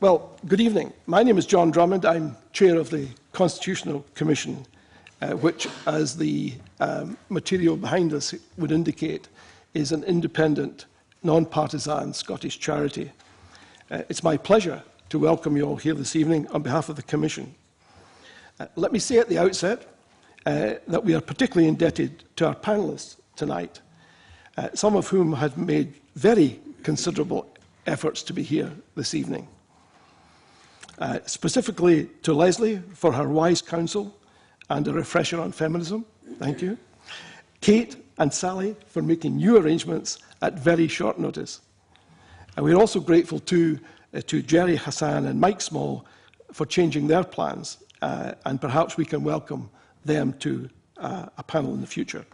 Well, good evening. My name is John Drummond. I'm chair of the Constitutional Commission, which, as the material behind us would indicate, is an independent, non-partisan Scottish charity. It's my pleasure to welcome you all here this evening on behalf of the Commission. Let me say at the outset that we are particularly indebted to our panellists tonight, some of whom have made very considerable efforts to be here this evening. Specifically to Leslie for her wise counsel and a refresher on feminism. Thank you. Kate and Sally for making new arrangements at very short notice. And we're also grateful to Jerry Hassan and Mike Small for changing their plans, and perhaps we can welcome them to a panel in the future.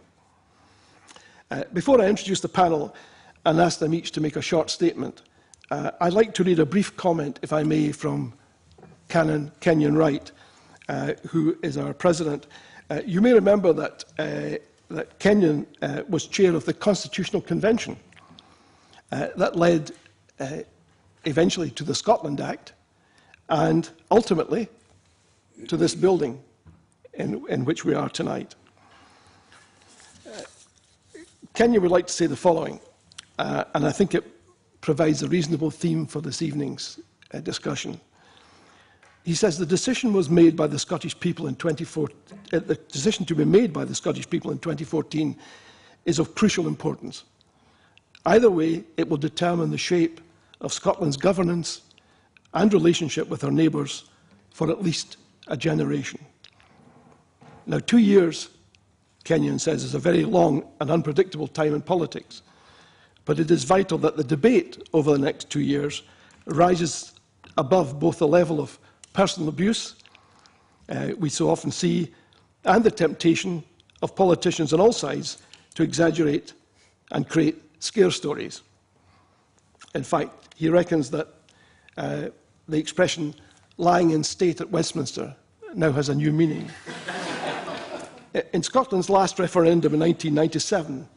Before I introduce the panel and ask them each to make a short statement, I'd like to read a brief comment, if I may, from Canon Kenyon Wright, who is our president. You may remember that, that Kenyon was chair of the Constitutional Convention that led eventually to the Scotland Act and ultimately to this building in which we are tonight. Kenyon would like to say the following, and I think it provides a reasonable theme for this evening's discussion. He says the decision was made by the Scottish people in 2014. The decision to be made by the Scottish people in 2014 is of crucial importance. Either way, it will determine the shape of Scotland's governance and relationship with our neighbours for at least a generation. Now, 2 years, Kenyon says, is a very long and unpredictable time in politics, but it is vital that the debate over the next 2 years rises above both the level of personal abuse we so often see, and the temptation of politicians on all sides to exaggerate and create scare stories. In fact, he reckons that the expression lying in state at Westminster now has a new meaning. In Scotland's last referendum in 1997,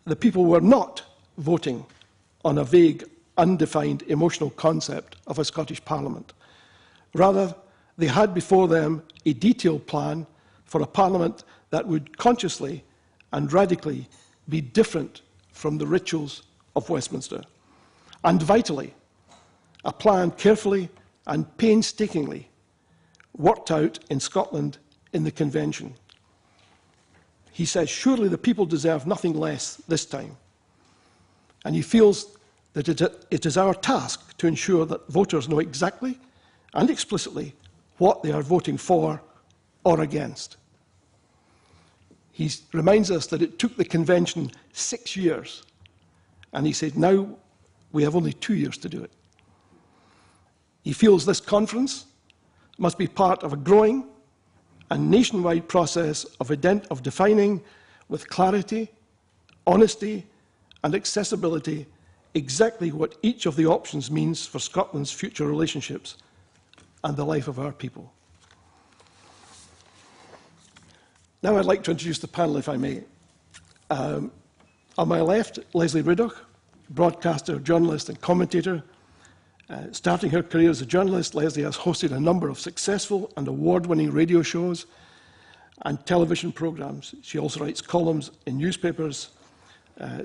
the people were not voting on a vague, undefined, emotional concept of a Scottish Parliament. Rather, they had before them a detailed plan for a parliament that would consciously and radically be different from the rituals of Westminster. And vitally, a plan carefully and painstakingly worked out in Scotland in the Convention. He says, surely the people deserve nothing less this time. And he feels that it is our task to ensure that voters know exactly and explicitly what they are voting for or against. He reminds us that it took the Convention 6 years, and he said, now we have only 2 years to do it. He feels this conference must be part of a growing and nationwide process of defining with clarity, honesty, and accessibility exactly what each of the options means for Scotland's future relationships and the life of our people. Now I'd like to introduce the panel, if I may. On my left, Leslie Riddoch, broadcaster, journalist and commentator. Starting her career as a journalist, Leslie has hosted a number of successful and award-winning radio shows and television programmes. She also writes columns in newspapers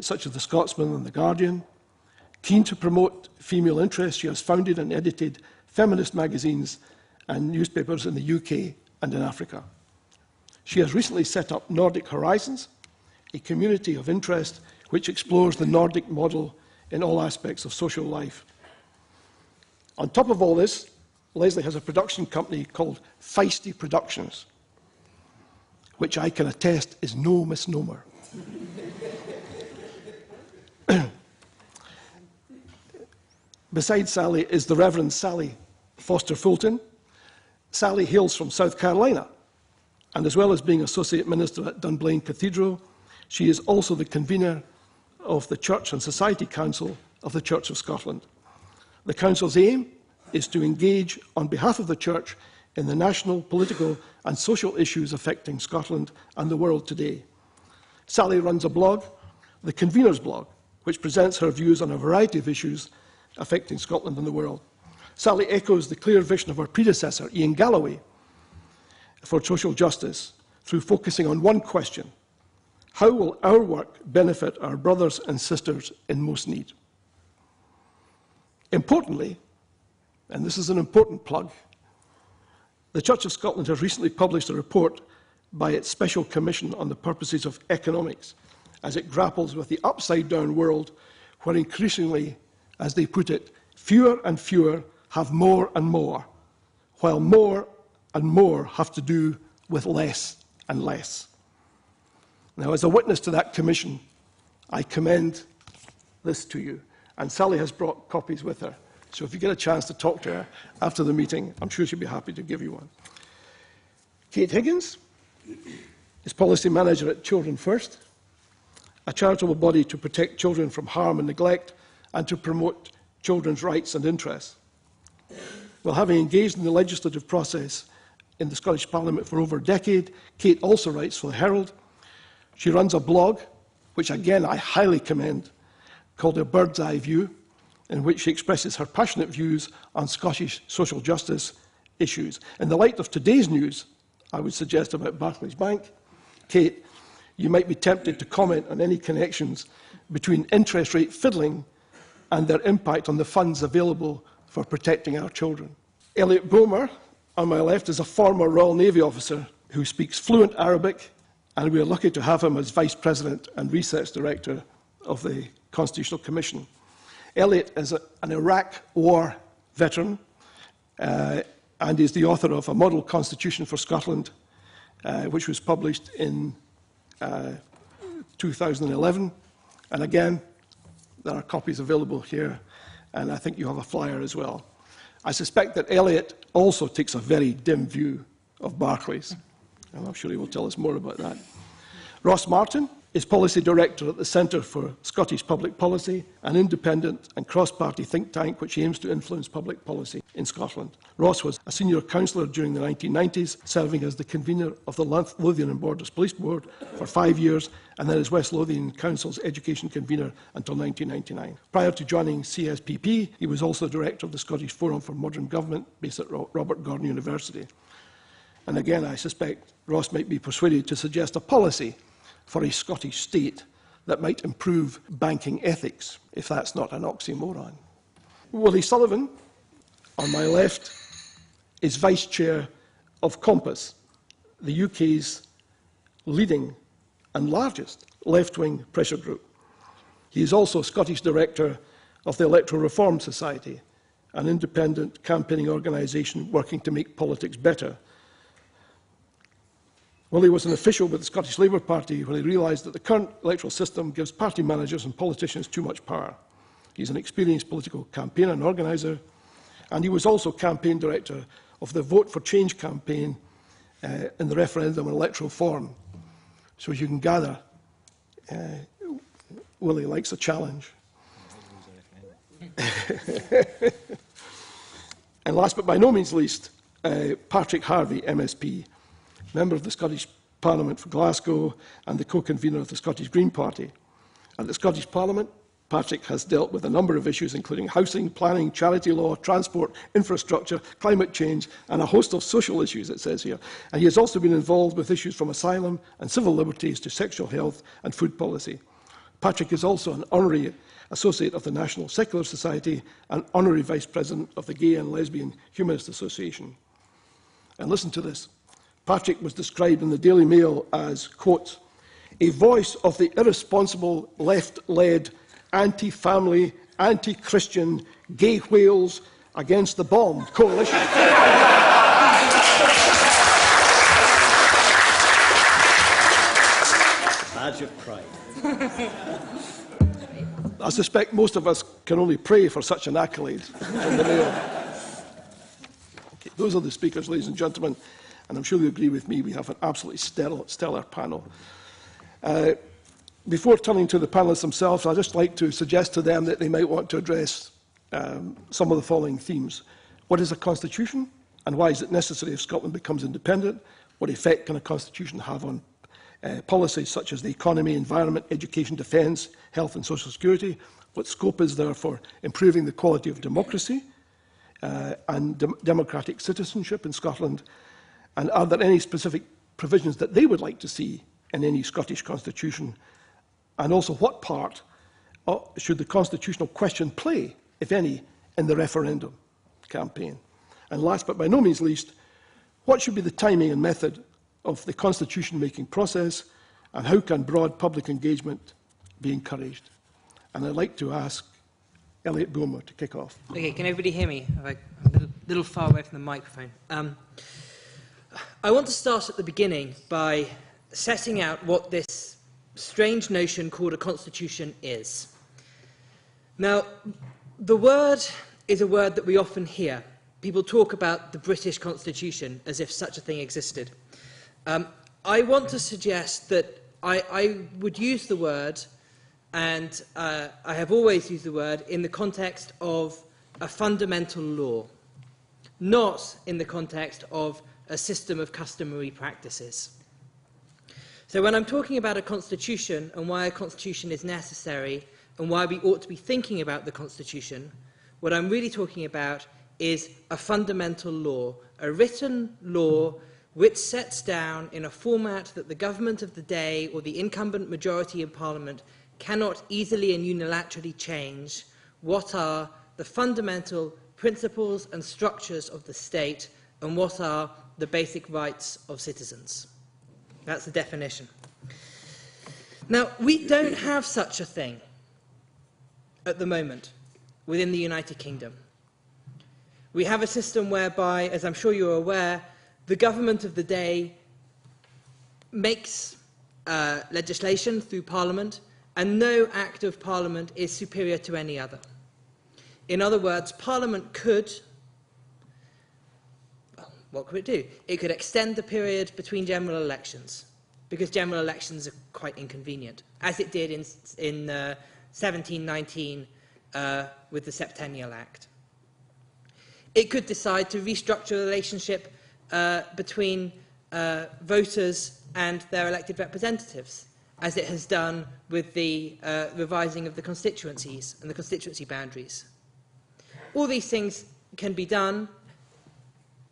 such as The Scotsman and The Guardian. Keen to promote female interests, she has founded and edited feminist magazines and newspapers in the UK and in Africa. She has recently set up Nordic Horizons, a community of interest which explores the Nordic model in all aspects of social life. On top of all this, Leslie has a production company called Feisty Productions, which I can attest is no misnomer. Beside Sally is the Reverend Sally Foster Fulton. Sally hails from South Carolina, and as well as being Associate Minister at Dunblane Cathedral, she is also the convener of the Church and Society Council of the Church of Scotland. The Council's aim is to engage on behalf of the Church in the national, political and social issues affecting Scotland and the world today. Sally runs a blog, the Convener's Blog, which presents her views on a variety of issues affecting Scotland and the world. Sally echoes the clear vision of her predecessor, Ian Galloway, for social justice through focusing on one question: how will our work benefit our brothers and sisters in most need? Importantly, and this is an important plug, the Church of Scotland has recently published a report by its Special Commission on the Purposes of Economics as it grapples with the upside-down world where increasingly, as they put it, fewer and fewer have more and more, while more and more have to do with less and less. Now, as a witness to that commission, I commend this to you. And Sally has brought copies with her. So if you get a chance to talk to her after the meeting, I'm sure she'll be happy to give you one. Kate Higgins is Policy Manager at Children First, a charitable body to protect children from harm and neglect and to promote children's rights and interests. Well, having engaged in the legislative process in the Scottish Parliament for over a decade, Kate also writes for the Herald. She runs a blog, which again I highly commend, called A Bird's Eye View, in which she expresses her passionate views on Scottish social justice issues. In the light of today's news, I would suggest about Barclays Bank, Kate, you might be tempted to comment on any connections between interest rate fiddling and their impact on the funds available for protecting our children. Elliot Bulmer, on my left, is a former Royal Navy officer who speaks fluent Arabic, and we are lucky to have him as Vice President and Research Director of the Constitutional Commission. Elliot is an Iraq War veteran and is the author of a Model Constitution for Scotland, which was published in 2011. And again, there are copies available here, and I think you have a flyer as well. I suspect that Elliot also takes a very dim view of Barclays, and I'm sure he will tell us more about that. Ross Martin is Policy Director at the Centre for Scottish Public Policy, an independent and cross-party think tank which aims to influence public policy in Scotland. Ross was a senior councillor during the 1990s, serving as the convener of the Lothian and Borders Police Board for 5 years, and then as West Lothian Council's education convener until 1999. Prior to joining CSPP, he was also director of the Scottish Forum for Modern Government, based at Robert Gordon University. And again, I suspect Ross might be persuaded to suggest a policy for a Scottish state that might improve banking ethics, if that's not an oxymoron. Willie Sullivan, on my left, is Vice Chair of Compass, the UK's leading and largest left-wing pressure group. He is also Scottish Director of the Electoral Reform Society, an independent campaigning organisation working to make politics better. Willie was an official with the Scottish Labour Party when he realised that the current electoral system gives party managers and politicians too much power. He's an experienced political campaigner and organiser, and he was also campaign director of the Vote for Change campaign in the referendum on electoral reform. So as you can gather, Willie likes a challenge. And last but by no means least, Patrick Harvey, MSP, member of the Scottish Parliament for Glasgow and the co-convener of the Scottish Green Party. At the Scottish Parliament, Patrick has dealt with a number of issues, including housing, planning, charity law, transport, infrastructure, climate change, and a host of social issues, it says here. And he has also been involved with issues from asylum and civil liberties to sexual health and food policy. Patrick is also an honorary associate of the National Secular Society and honorary vice president of the Gay and Lesbian Humanist Association. And listen to this. Patrick was described in the Daily Mail as, quote, a voice of the irresponsible left-led, anti-family, anti-Christian, gay whales against the bomb coalition. Badge of pride. I suspect most of us can only pray for such an accolade from the Mail. Okay, those are the speakers, ladies and gentlemen. And I'm sure you agree with me, we have an absolutely stellar panel. Before turning to the panelists themselves, I'd just like to suggest to them that they might want to address some of the following themes. What is a constitution, and why is it necessary if Scotland becomes independent? What effect can a constitution have on policies such as the economy, environment, education, defence, health and social security? What scope is there for improving the quality of democracy and democratic citizenship in Scotland? And are there any specific provisions that they would like to see in any Scottish constitution? And also, what part should the constitutional question play, if any, in the referendum campaign? And last but by no means least, what should be the timing and method of the constitution-making process, and how can broad public engagement be encouraged? And I'd like to ask Elliot Bulmer to kick off. Okay, can everybody hear me? I'm a little far away from the microphone. I want to start at the beginning by setting out what this strange notion called a constitution is. Now, the word is a word that we often hear. People talk about the British Constitution as if such a thing existed. I want to suggest that I would use the word, and I have always used the word, in the context of a fundamental law, not in the context of a system of customary practices. So when I'm talking about a constitution and why a constitution is necessary and why we ought to be thinking about the constitution, what I'm really talking about is a fundamental law, a written law which sets down in a format that the government of the day or the incumbent majority in Parliament cannot easily and unilaterally change what are the fundamental principles and structures of the state and what are the basic rights of citizens. That's the definition. Now, we don't have such a thing at the moment within the United Kingdom. We have a system whereby, as I'm sure you're aware, the government of the day makes legislation through Parliament, and no act of Parliament is superior to any other. In other words, Parliament could, well, what could it do? It could extend the period between general elections, because general elections are quite inconvenient, as it did in 1719 with the Septennial Act. It could decide to restructure the relationship between voters and their elected representatives, as it has done with the revising of the constituencies and the constituency boundaries. All these things can be done.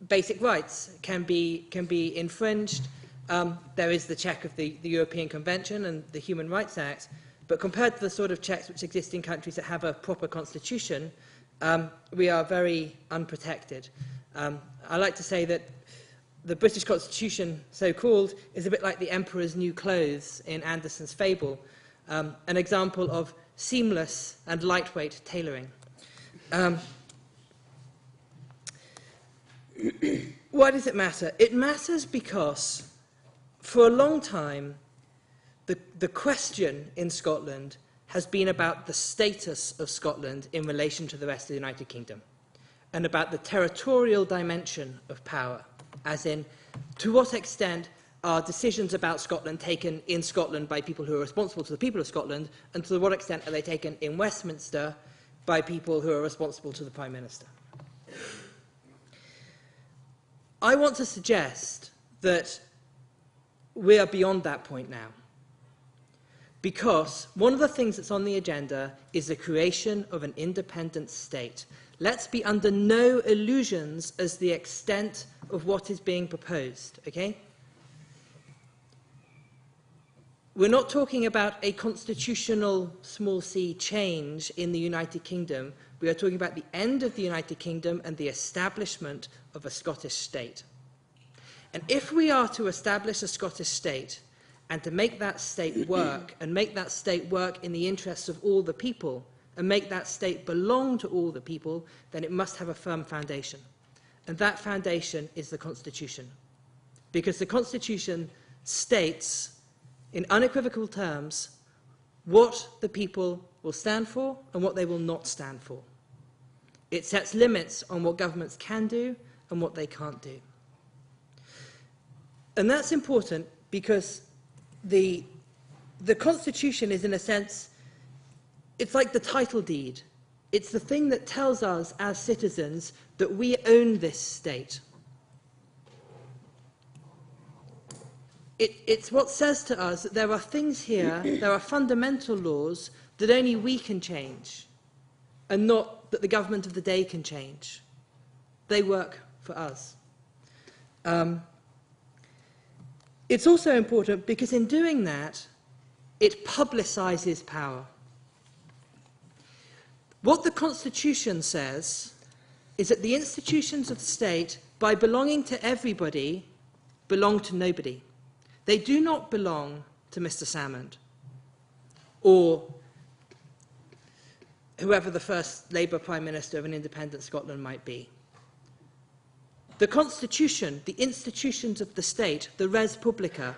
Basic rights can be infringed. There is the check of the European Convention and the Human Rights Act, but compared to the sort of checks which exist in countries that have a proper constitution, we are very unprotected. I like to say that the British Constitution, so-called, is a bit like the Emperor's New Clothes in Anderson's fable, an example of seamless and lightweight tailoring. Why does it matter? It matters because, for a long time, the question in Scotland has been about the status of Scotland in relation to the rest of the United Kingdom, and about the territorial dimension of power, as in, to what extent are decisions about Scotland taken in Scotland by people who are responsible to the people of Scotland, and to what extent are they taken in Westminster by people who are responsible to the Prime Minister. I want to suggest that we are beyond that point now, because one of the things that's on the agenda is the creation of an independent state. Let's be under no illusions as the extent of what is being proposed, okay? We're not talking about a constitutional small c change in the United Kingdom. We are talking about the end of the United Kingdom and the establishment of a Scottish state. And if we are to establish a Scottish state and to make that state work, and make that state work in the interests of all the people, and make that state belong to all the people, then it must have a firm foundation. And that foundation is the Constitution. Because the Constitution states, in unequivocal terms, what the people will stand for and what they will not stand for. It sets limits on what governments can do and what they can't do. And that's important because the Constitution is, in a sense, it's like the title deed. It's the thing that tells us as citizens that we own this state. It's what says to us that there are things here, there are fundamental laws that only we can change, and not that the government of the day can change. They work for us. It's also important because in doing that, it publicises power. What the Constitution says is that the institutions of the state, by belonging to everybody, belong to nobody. They do not belong to Mr. Salmond or whoever the first Labour Prime Minister of an independent Scotland might be. The Constitution, the institutions of the state, the res publica,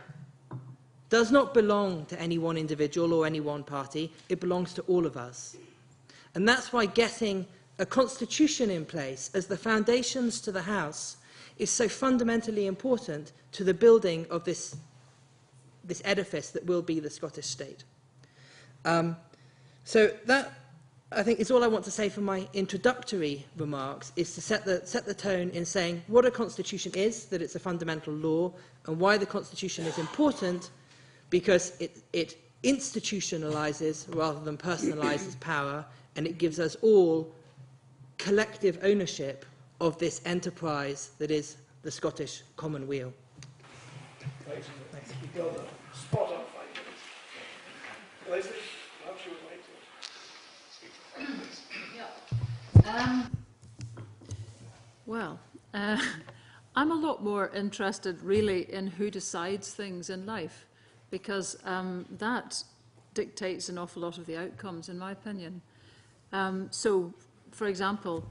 does not belong to any one individual or any one party. It belongs to all of us. And that's why getting a constitution in place as the foundations to the House is so fundamentally important to the building of this edifice that will be the Scottish state. So that, I think, is all I want to say for my introductory remarks, is to set the tone in saying what a constitution is, that it's a fundamental law, and why the constitution is important, because it institutionalises rather than personalises power, and it gives us all collective ownership of this enterprise that is the Scottish Commonweal. Thanks. We've got a spot on 5 minutes. Leslie, perhaps you would like to speak. Well, I'm a lot more interested really in who decides things in life, because that dictates an awful lot of the outcomes, in my opinion. So, for example,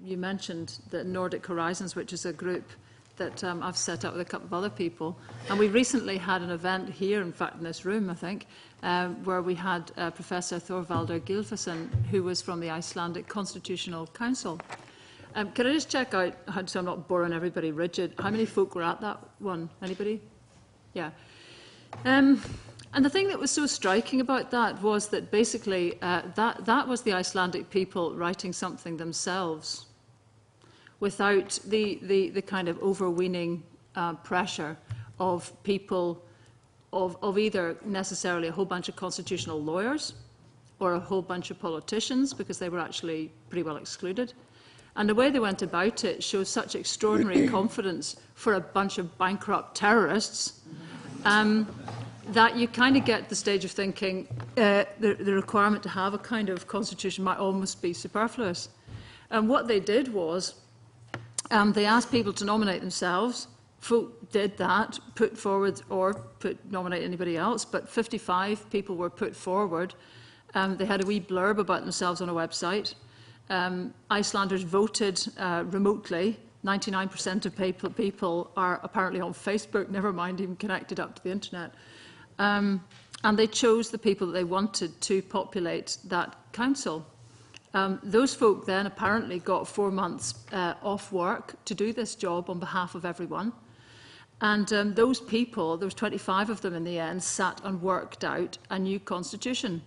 you mentioned the Nordic Horizons, which is a group that I've set up with a couple of other people. And we recently had an event here, in fact, in this room, I think, where we had Professor Thorvaldur Gylfason, who was from the Icelandic Constitutional Council. Can I just check out, so I'm not boring everybody rigid, how many folk were at that one? Anybody? Yeah. And the thing that was so striking about that was that basically that was the Icelandic people writing something themselves without the kind of overweening pressure of people, of either necessarily a whole bunch of constitutional lawyers or a whole bunch of politicians, because they were actually pretty well excluded. And the way they went about it shows such extraordinary confidence for a bunch of bankrupt terrorists that you kind of get to the stage of thinking the requirement to have a kind of constitution might almost be superfluous. And what they did was they asked people to nominate themselves. Folk did that, put forward or nominate anybody else, but 55 people were put forward. They had a wee blurb about themselves on a website. Icelanders voted remotely. 99% of people are apparently on Facebook, never mind even connected up to the internet. And they chose the people that they wanted to populate that council. Those folk then apparently got 4 months off work to do this job on behalf of everyone. And those people, there was 25 of them in the end, sat and worked out a new constitution.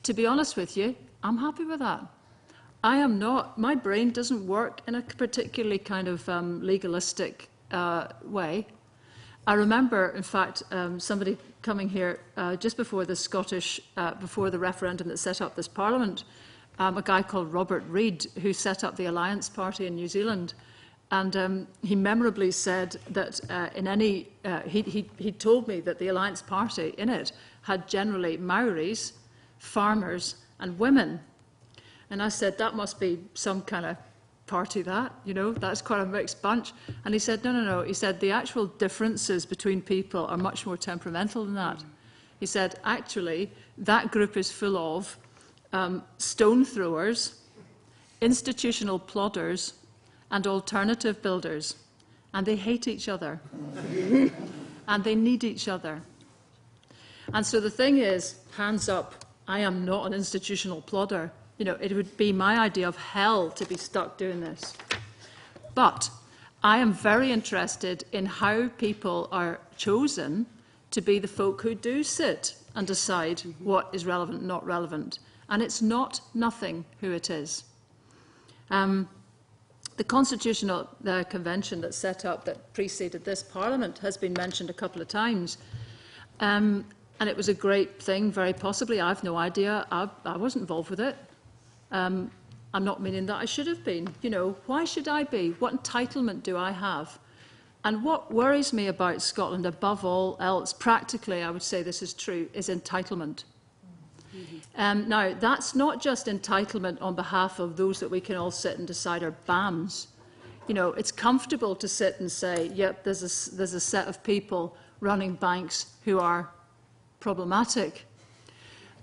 To be honest with you, I'm happy with that. I am not, my brain doesn't work in a particularly kind of legalistic way. I remember, in fact, somebody coming here just before the before the referendum that set up this Parliament, a guy called Robert Reid, who set up the Alliance Party in New Zealand. And he memorably said that he told me that the Alliance Party in it had generally Maoris, farmers and women. And I said, that must be some kind of party that's quite a mixed bunch. And he said, no. He said, the actual differences between people are much more temperamental than that. He said, actually, that group is full of stone throwers, institutional plodders, and alternative builders. And they hate each other. And they need each other. And so the thing is, hands up, I am not an institutional plodder. It would be my idea of hell to be stuck doing this. But I am very interested in how people are chosen to be the folk who do sit and decide what is relevant and not relevant. And it's not nothing who it is. The Constitutional Convention that's set up that preceded this Parliament has been mentioned a couple of times. And it was a great thing, very possibly. I've no idea. I wasn't involved with it. I'm not meaning that I should have been. You know, why should I be? What entitlement do I have? And what worries me about Scotland above all else, practically I would say this is true, is entitlement. Now, that's not just entitlement on behalf of those that we can all sit and decide are BAMs. You know, it's comfortable to sit and say, yep, there's a set of people running banks who are problematic.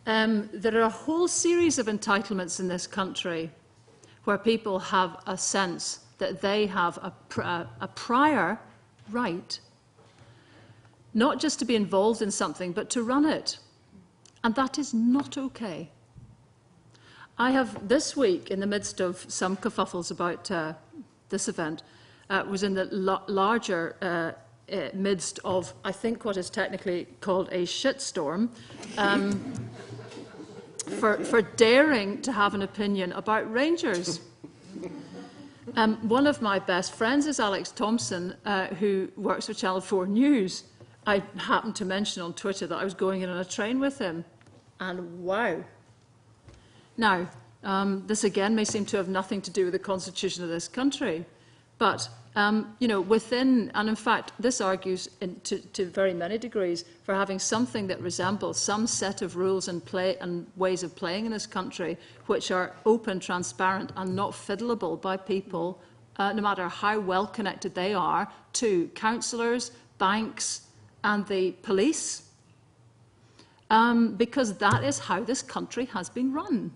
There are a whole series of entitlements in this country where people have a sense that they have a prior right, not just to be involved in something, but to run it. And that is not okay. I have, this week, in the midst of some kerfuffles about this event, was in the larger midst of, I think, what is technically called a shitstorm, for daring to have an opinion about Rangers. One of my best friends is Alex Thompson, who works for Channel 4 News. I happened to mention on Twitter that I was going in on a train with him, and wow. Now, this again may seem to have nothing to do with the constitution of this country, but you know, within, and in fact, this argues to very many degrees for having something that resembles some set of rules and ways of playing in this country, which are open, transparent, and not fiddleable by people, no matter how well connected they are to councillors, banks, and the police, because that is how this country has been run.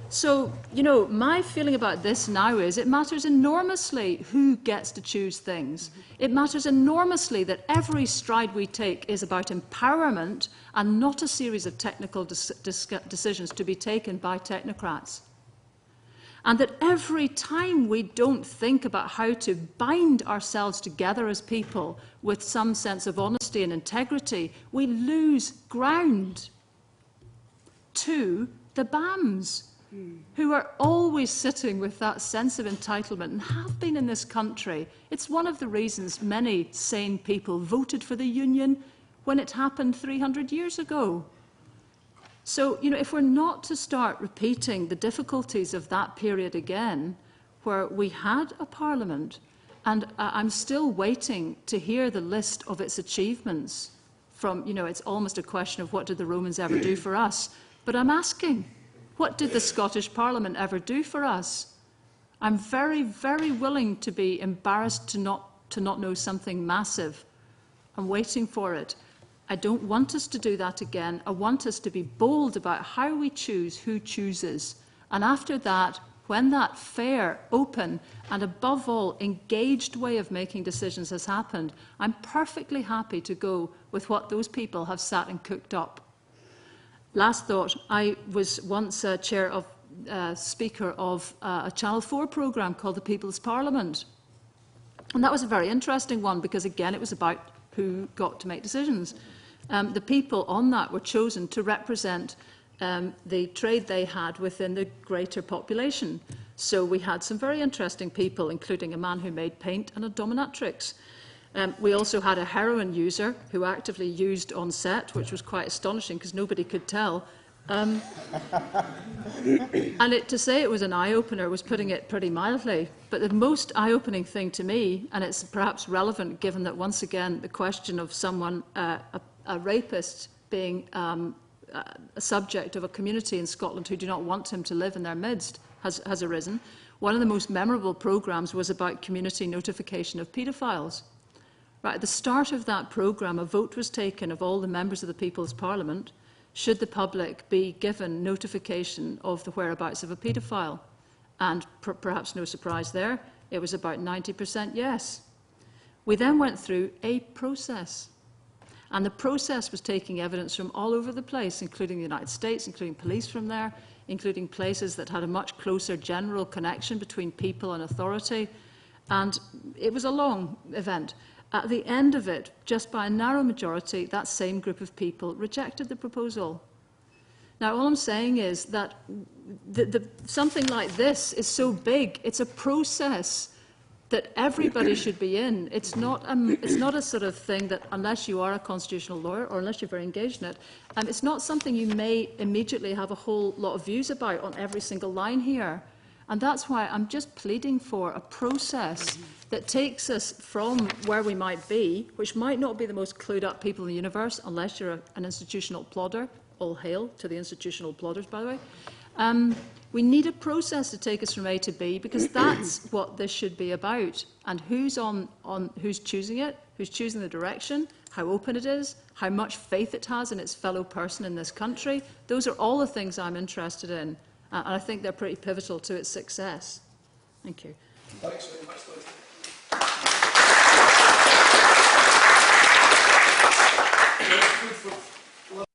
So, you know, my feeling about this now is it matters enormously who gets to choose things. It matters enormously that every stride we take is about empowerment and not a series of technical decisions to be taken by technocrats. And that every time we don't think about how to bind ourselves together as people with some sense of honesty and integrity, we lose ground to the BAMs, who are always sitting with that sense of entitlement and have been in this country. It's one of the reasons many sane people voted for the Union when it happened 300 years ago. So, you know, if we're not to start repeating the difficulties of that period again, where we had a parliament, and I'm still waiting to hear the list of its achievements from, you know, it's almost a question of what did the Romans ever do for us, but I'm asking, what did the Scottish Parliament ever do for us? I'm very, very willing to be embarrassed to not know something massive. I'm waiting for it. I don't want us to do that again. I want us to be bold about how we choose who chooses. And after that, when that fair, open, and above all, engaged way of making decisions has happened, I'm perfectly happy to go with what those people have sat and cooked up. Last thought, I was once chair of, speaker of a Channel 4 programme called The People's Parliament. And that was a very interesting one because, again, it was about who got to make decisions. The people on that were chosen to represent the trade they had within the greater population. So we had some very interesting people, including a man who made paint and a dominatrix. We also had a heroin user who actively used on set, which was quite astonishing because nobody could tell. And to say it was an eye-opener was putting it pretty mildly. But the most eye-opening thing to me, and it's perhaps relevant given that once again the question of someone, a rapist, being a subject of a community in Scotland who do not want him to live in their midst has arisen. One of the most memorable programmes was about community notification of paedophiles. Right at the start of that programme, a vote was taken of all the members of the People's Parliament. Should the public be given notification of the whereabouts of a paedophile? And perhaps no surprise there, it was about 90% yes. We then went through a process. And the process was taking evidence from all over the place, including the United States, including police from there, including places that had a much closer general connection between people and authority. And it was a long event. At the end of it, just by a narrow majority, that same group of people rejected the proposal. Now, all I'm saying is that something like this is so big, it's a process. that everybody should be in. It's not a sort of thing that, unless you are a constitutional lawyer or unless you're very engaged in it, it's not something you may immediately have a whole lot of views about on every single line here. And that's why I'm just pleading for a process that takes us from where we might be, which might not be the most clued up people in the universe, unless you're an institutional plodder. All hail to the institutional plodders, by the way. We need a process to take us from A to B, because that's what this should be about. And who's who's choosing it, who's choosing the direction, how open it is, how much faith it has in its fellow person in this country. Those are all the things I'm interested in. And I think they're pretty pivotal to its success. Thank you. Thanks very much, Liz.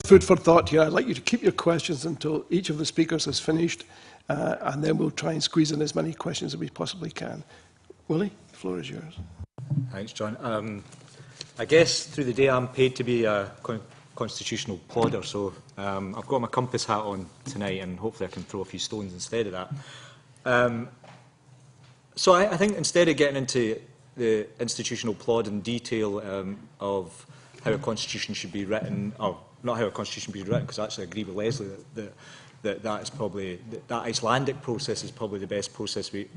Food for thought here. I'd like you to keep your questions until each of the speakers has finished, and then we'll try and squeeze in as many questions as we possibly can. Willie, the floor is yours. Thanks, John. I guess through the day I'm paid to be a constitutional plodder, so I've got my compass hat on tonight, and hopefully I can throw a few stones instead of that. So I think instead of getting into the institutional plod in detail of how a constitution should be written, or not how a constitution should be written, because I actually agree with Leslie that is probably, that Icelandic process is probably the best process we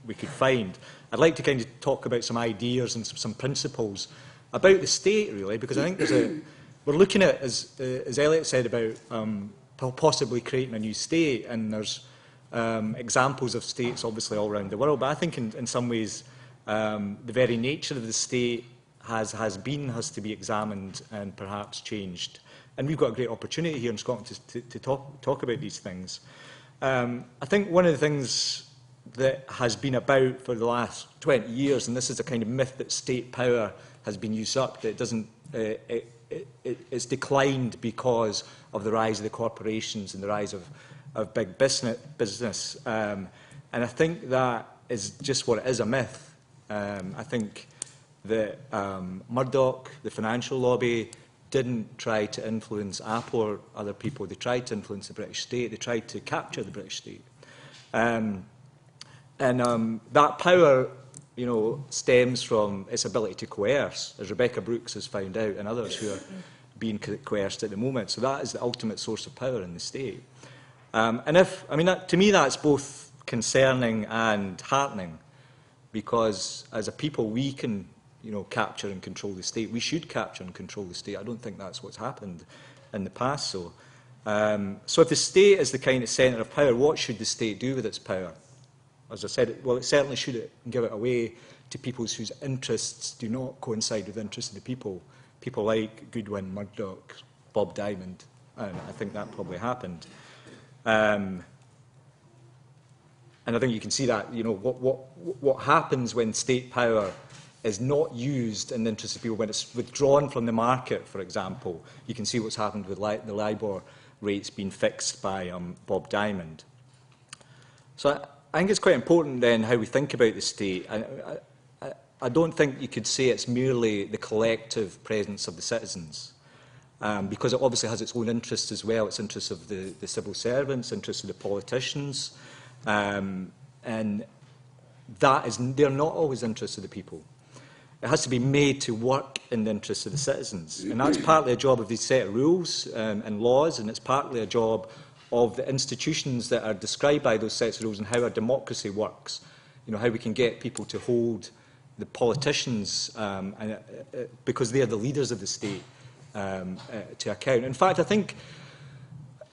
could find. I'd like to kind of talk about some ideas and some principles about the state, really, because I think we're looking at, as Elliot said, about possibly creating a new state, and there's examples of states obviously all around the world, but I think in some ways the very nature of the state has to be examined and perhaps changed. And we've got a great opportunity here in Scotland to talk about these things. I think one of the things that has been about for the last 20 years, and this is a kind of myth that state power has been usurped, that it doesn't, it's declined because of the rise of the corporations and the rise of big business. And I think that is just what it is, a myth. I think that Murdoch, the financial lobby, didn't try to influence Apple or other people. They tried to influence the British state. They tried to capture the British state. And that power, you know, stems from its ability to coerce, as Rebecca Brooks has found out, and others who are being coerced at the moment. So that is the ultimate source of power in the state. To me, that's both concerning and heartening, because as a people, we can, you know, capture and control the state. We should capture and control the state. I don't think that's what's happened in the past. So if the state is the kind of centre of power, what should the state do with its power? As I said, well, it certainly should give it away to people whose interests do not coincide with the interests of the people. People like Goodwin, Murdoch, Bob Diamond, and I think that probably happened. And I think you can see that, you know, what happens when state power is not used in the interest of people, when it's withdrawn from the market, for example. You can see what's happened with the LIBOR rates being fixed by Bob Diamond. So I think it's quite important then how we think about the state. I don't think you could say it's merely the collective presence of the citizens, because it obviously has its own interests as well. It's interests of the civil servants, interests of the politicians, and they're not always interests of the people. It has to be made to work in the interests of the citizens, and that's partly a job of these set of rules and laws, and it's partly a job of the institutions that are described by those sets of rules and how our democracy works. You know, how we can get people to hold the politicians, because they are the leaders of the state, to account. In fact, I think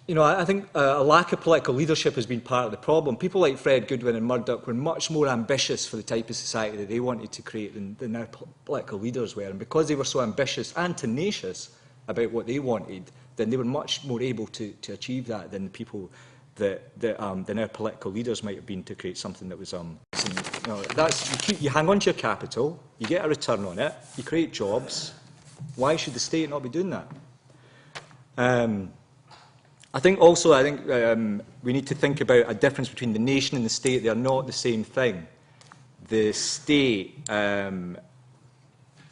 a lack of political leadership has been part of the problem. People like Fred Goodwin and Murdoch were much more ambitious for the type of society that they wanted to create than their political leaders were. And because they were so ambitious and tenacious about what they wanted, then they were much more able to achieve that than the people than our political leaders might have been to create something that was you hang on to your capital, you get a return on it, you create jobs. Why should the state not be doing that? I think we need to think about a difference between the nation and the state. They are not the same thing. The state, for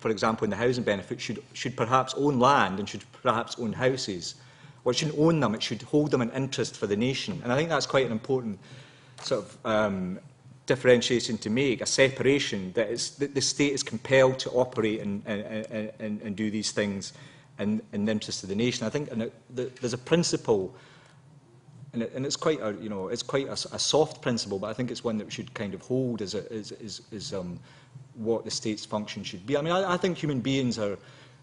example, in the housing benefit, should perhaps own land and should perhaps own houses. Or it shouldn't own them, it should hold them in interest for the nation. And I think that's quite an important sort of differentiation to make, a separation that the state is compelled to operate and do these things in the interest of the nation. I think there's a principle, and it's quite a soft principle, but I think it's one that we should kind of hold as what the state's function should be. I mean, I think human beings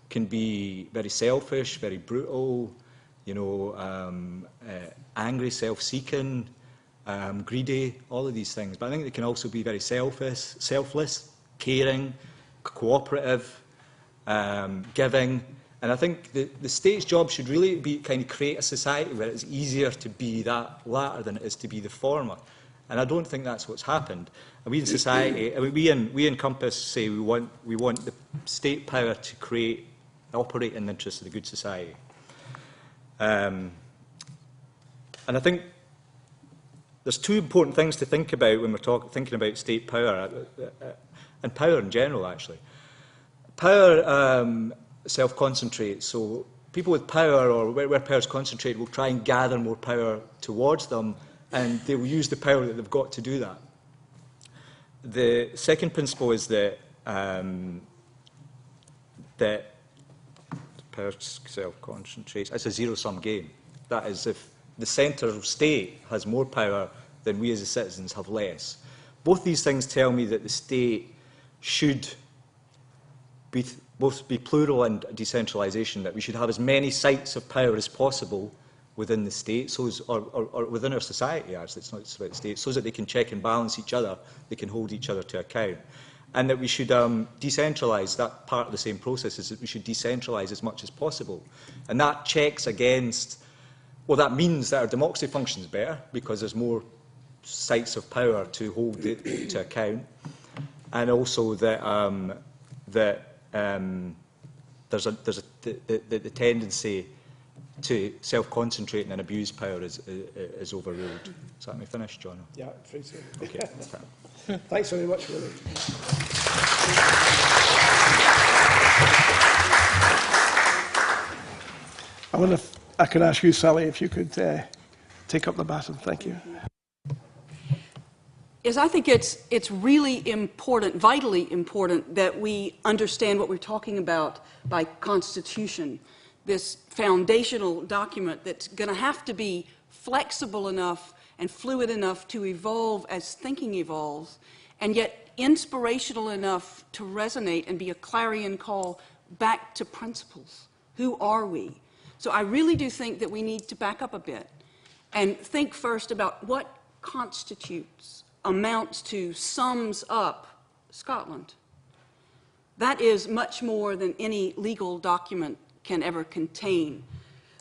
can be very selfish, very brutal, angry, self-seeking, greedy, all of these things. But I think they can also be very selfless, caring, cooperative, giving. And I think the state's job should really be kind of create a society where it's easier to be that latter than it is to be the former. And I don't think that's what's happened. And we in society, I mean, we in Compass say we want the state power to operate in the interest of the good society. And I think there's two important things to think about when we're thinking about state power, and power in general, actually. Power self-concentrates, so people with power, or where power is concentrated, will try and gather more power towards them, and they will use the power that they've got to do that. The second principle is that power self-concentrates. It's a zero-sum game. That is, if the centre of state has more power, then we as the citizens have less. Both these things tell me that the state should both be plural and decentralisation, that we should have as many sites of power as possible within the state, or within our society, actually, it's not just about the state, so that they can check and balance each other, they can hold each other to account. And that we should decentralise, that part of the same process is that we should decentralise as much as possible. And that checks against, well, that means that our democracy functions better, because there's more sites of power to hold it to account, and also that there's the tendency to self-concentrate and abuse power is overruled. Does that me finish, John? Yeah, free to. Okay. Thanks very much, Willie. I wonder if I could ask you, Sally, if you could take up the baton. Thank you. Yes, I think it's really important, vitally important, that we understand what we're talking about by constitution, this foundational document that's going to have to be flexible enough and fluid enough to evolve as thinking evolves, and yet inspirational enough to resonate and be a clarion call back to principles. Who are we? So I really do think that we need to back up a bit and think first about what constitutes, amounts to, sums up Scotland. That is much more than any legal document can ever contain.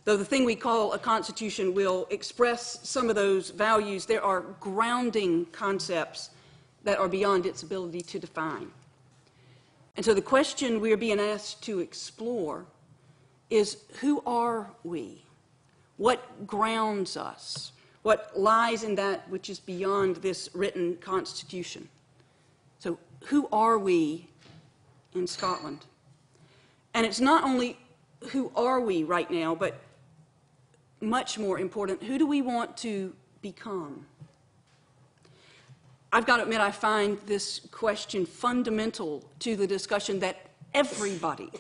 Though the thing we call a constitution will express some of those values, there are grounding concepts that are beyond its ability to define. And so the question we are being asked to explore is, who are we? What grounds us? What lies in that which is beyond this written constitution? So who are we in Scotland? And it's not only who are we right now, but much more important, who do we want to become? I've got to admit, I find this question fundamental to the discussion that everybody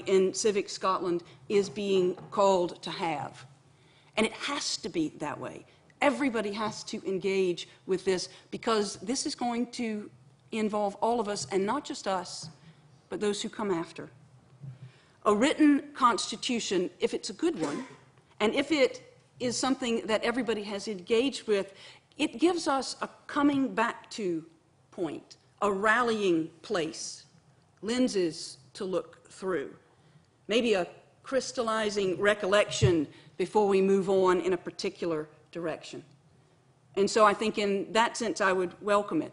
in Civic Scotland is being called to have. And it has to be that way. Everybody has to engage with this, because this is going to involve all of us, and not just us, but those who come after. A written constitution, if it's a good one, and if it is something that everybody has engaged with, it gives us a coming back to point, a rallying place, lenses to look through, maybe a crystallizing recollection before we move on in a particular direction. And so I think in that sense I would welcome it.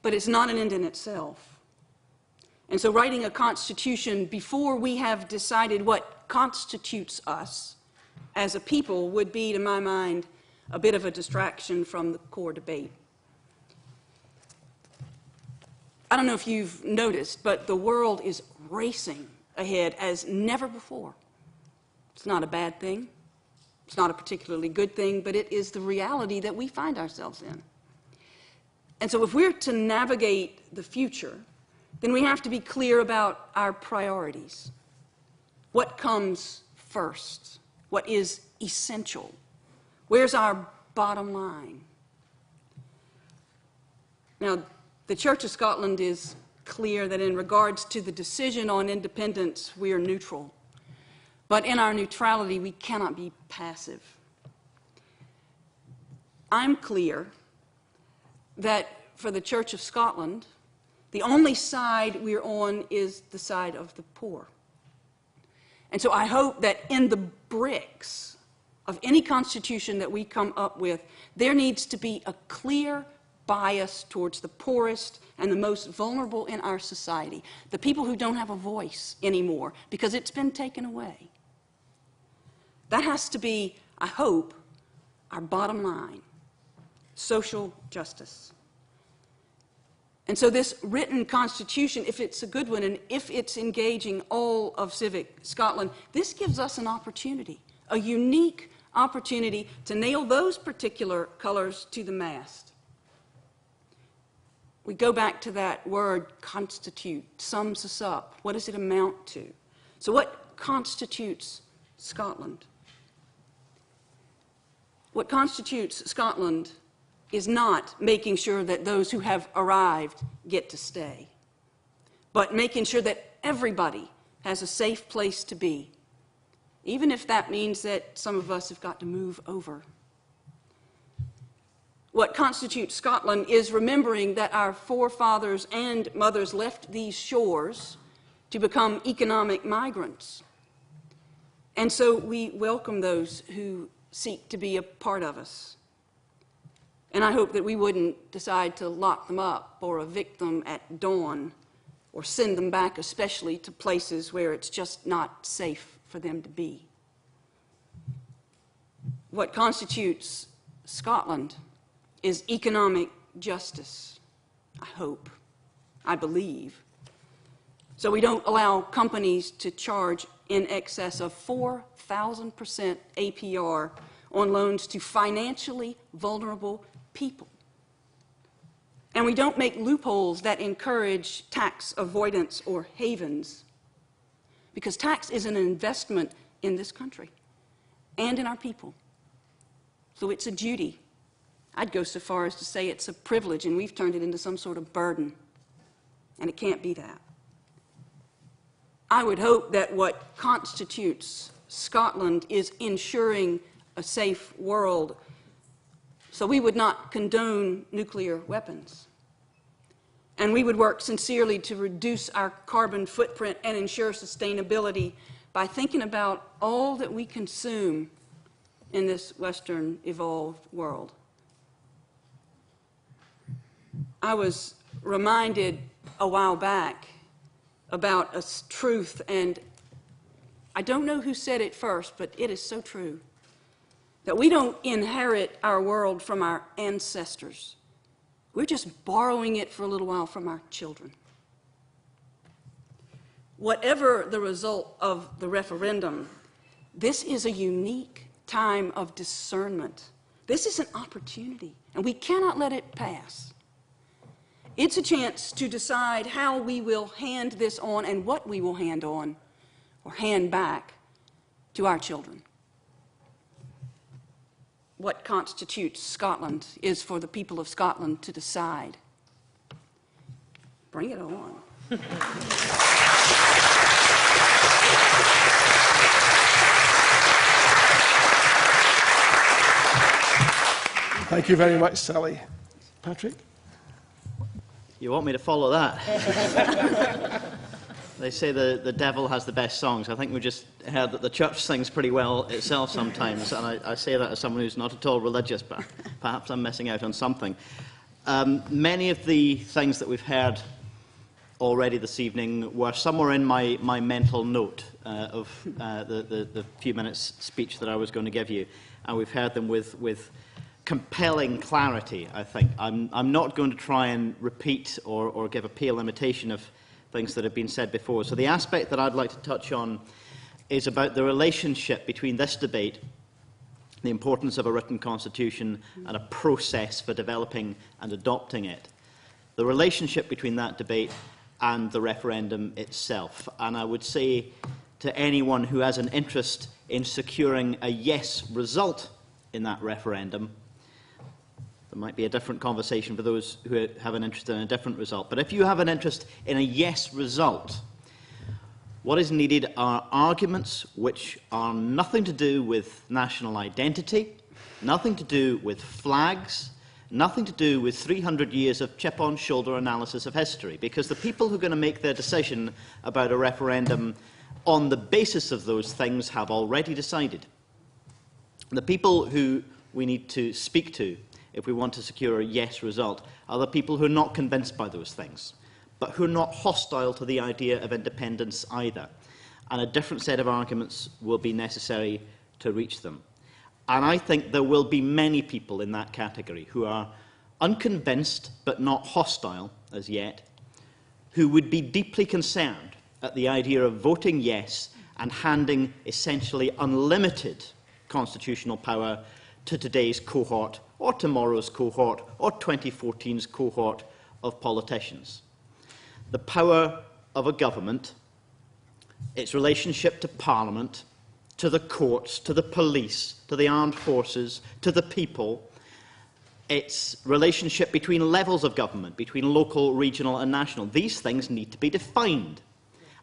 But it's not an end in itself. And so writing a constitution before we have decided what constitutes us as a people would be, to my mind, a bit of a distraction from the core debate. I don't know if you've noticed, but the world is racing ahead as never before. It's not a bad thing. It's not a particularly good thing, but it is the reality that we find ourselves in. And so if we're to navigate the future, then we have to be clear about our priorities. What comes first? What is essential? Where's our bottom line? Now, the Church of Scotland is clear that in regards to the decision on independence, we are neutral. But in our neutrality, we cannot be passive. I'm clear that for the Church of Scotland, the only side we're on is the side of the poor. And so I hope that in the bricks of any constitution that we come up with, there needs to be a clear bias towards the poorest and the most vulnerable in our society, the people who don't have a voice anymore because it's been taken away. That has to be, I hope, our bottom line, social justice. And so this written constitution, if it's a good one and if it's engaging all of civic Scotland, this gives us an opportunity, a unique opportunity to nail those particular colors to the mast. We go back to that word, constitute, sums us up. What does it amount to? So what constitutes Scotland? What constitutes Scotland is not making sure that those who have arrived get to stay, but making sure that everybody has a safe place to be, even if that means that some of us have got to move over. What constitutes Scotland is remembering that our forefathers and mothers left these shores to become economic migrants. And so we welcome those who seek to be a part of us. And I hope that we wouldn't decide to lock them up or evict them at dawn or send them back especially to places where it's just not safe for them to be. What constitutes Scotland is economic justice, I hope, I believe. So we don't allow companies to charge in excess of 4,000% APR on loans to financially vulnerable people. And we don't make loopholes that encourage tax avoidance or havens, because tax is an investment in this country and in our people. So it's a duty. I'd go so far as to say it's a privilege, and we've turned it into some sort of burden, and it can't be that. I would hope that what constitutes Scotland is ensuring a safe world, so we would not condone nuclear weapons. And we would work sincerely to reduce our carbon footprint and ensure sustainability by thinking about all that we consume in this Western evolved world. I was reminded a while back about a truth, and I don't know who said it first, but it is so true, that we don't inherit our world from our ancestors. We're just borrowing it for a little while from our children. Whatever the result of the referendum, this is a unique time of discernment. This is an opportunity, and we cannot let it pass. It's a chance to decide how we will hand this on and what we will hand on or hand back to our children. What constitutes Scotland is for the people of Scotland to decide. Bring it on. Thank you very much, Sally. Patrick? You want me to follow that? They say the devil has the best songs. I think we just heard that the church sings pretty well itself sometimes, and I say that as someone who's not at all religious, but perhaps I'm missing out on something. Many of the things that we've heard already this evening were somewhere in my mental note of the few minutes speech that I was going to give you, and we've heard them with compelling clarity, I think. I'm not going to try and repeat or give a pale imitation of things that have been said before. So the aspect that I'd like to touch on is about the relationship between this debate the importance of a written constitution and a process for developing and adopting it, the relationship between that debate and the referendum itself. And I would say to anyone who has an interest in securing a yes result in that referendum, there might be a different conversation for those who have an interest in a different result. But if you have an interest in a yes result, what is needed are arguments which are nothing to do with national identity, nothing to do with flags, nothing to do with 300 years of chip-on-shoulder analysis of history, because the people who are going to make their decision about a referendum on the basis of those things have already decided. The people who we need to speak to if we want to secure a yes result are the people who are not convinced by those things, but who are not hostile to the idea of independence either. And a different set of arguments will be necessary to reach them. And I think there will be many people in that category who are unconvinced but not hostile as yet, who would be deeply concerned at the idea of voting yes and handing essentially unlimited constitutional power to today's cohort or tomorrow's cohort or 2014's cohort of politicians. The power of a government, its relationship to Parliament, to the courts, to the police, to the armed forces, to the people, its relationship between levels of government, between local, regional and national. These things need to be defined.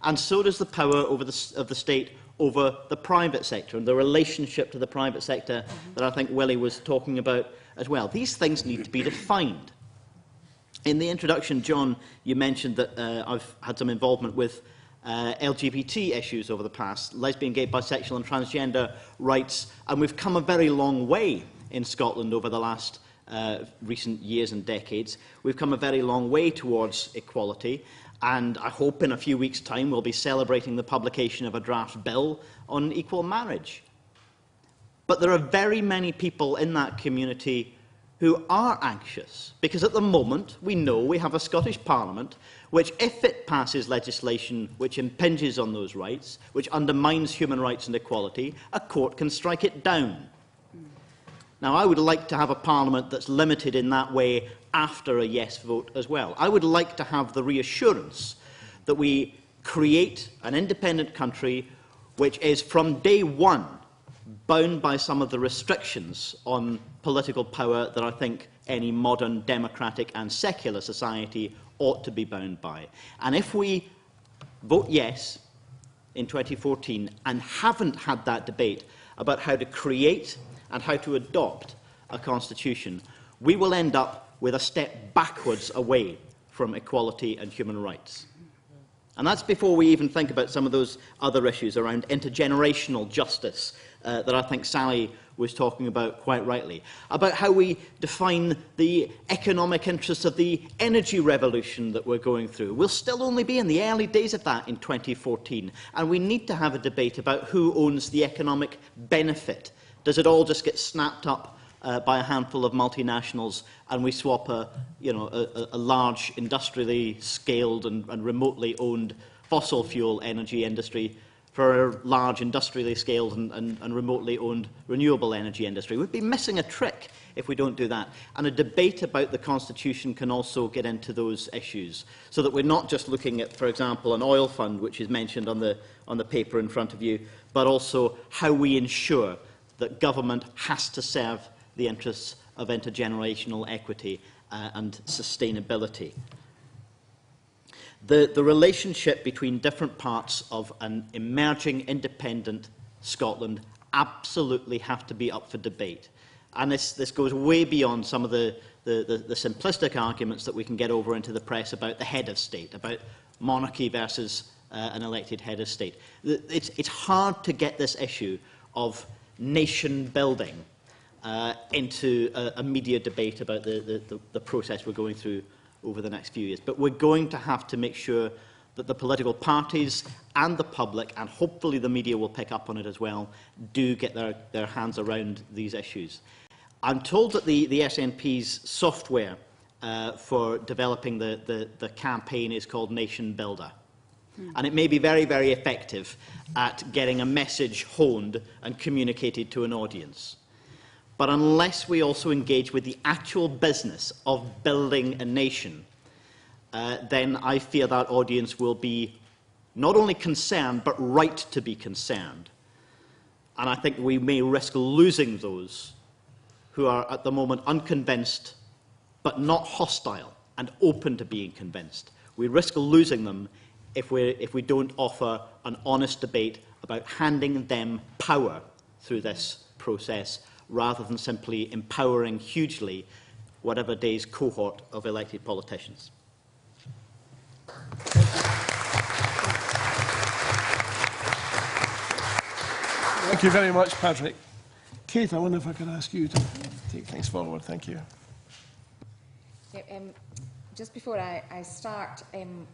And so does the power of the state over the private sector and the relationship to the private sector that I think Willie was talking about as well. These things need to be defined. In the introduction, John, you mentioned that I've had some involvement with LGBT issues over the past, lesbian, gay, bisexual and transgender rights, and we've come a very long way in Scotland over the last recent years and decades. We've come a very long way towards equality, and I hope in a few weeks' time we'll be celebrating the publication of a draft bill on equal marriage. But there are very many people in that community who are anxious, because at the moment we know we have a Scottish Parliament which, if it passes legislation which impinges on those rights, which undermines human rights and equality, a court can strike it down. Now, I would like to have a Parliament that's limited in that way after a yes vote as well. I would like to have the reassurance that we create an independent country which is from day one bound by some of the restrictions on political power that I think any modern democratic and secular society ought to be bound by. And if we vote yes in 2014 and haven't had that debate about how to create and how to adopt a constitution, we will end up with a step backwards away from equality and human rights. And that's before we even think about some of those other issues around intergenerational justice that I think Sally was talking about quite rightly, about how we define the economic interests of the energy revolution that we're going through. We'll still only be in the early days of that in 2014, and we need to have a debate about who owns the economic benefit. Does it all just get snapped up by a handful of multinationals, and we swap a large industrially scaled and remotely owned fossil fuel energy industry for a large industrially scaled and remotely owned renewable energy industry? We'd be missing a trick if we don't do that. And a debate about the Constitution can also get into those issues, so that we're not just looking at, for example, an oil fund, which is mentioned on the paper in front of you, but also how we ensure that government has to serve the interests of intergenerational equity and sustainability. The relationship between different parts of an emerging independent Scotland absolutely have to be up for debate. And this goes way beyond some of the simplistic arguments that we can get over into the press about the head of state, about monarchy versus an elected head of state. It's hard to get this issue of nation building into a media debate about the process we're going through over the next few years. But we're going to have to make sure that the political parties and the public, and hopefully the media will pick up on it as well, do get their hands around these issues. I'm told that the SNP's software for developing the campaign is called Nation Builder. And it may be very, very effective at getting a message honed and communicated to an audience. But unless we also engage with the actual business of building a nation, then I fear that audience will be not only concerned, but right to be concerned. And I think we may risk losing those who are at the moment unconvinced, but not hostile and open to being convinced. We risk losing them if we don't offer an honest debate about handing them power through this process, rather than simply empowering hugely whatever day's cohort of elected politicians. Thank you very much, Patrick. Kate, I wonder if I could ask you to take things forward. Thank you. Just before I start,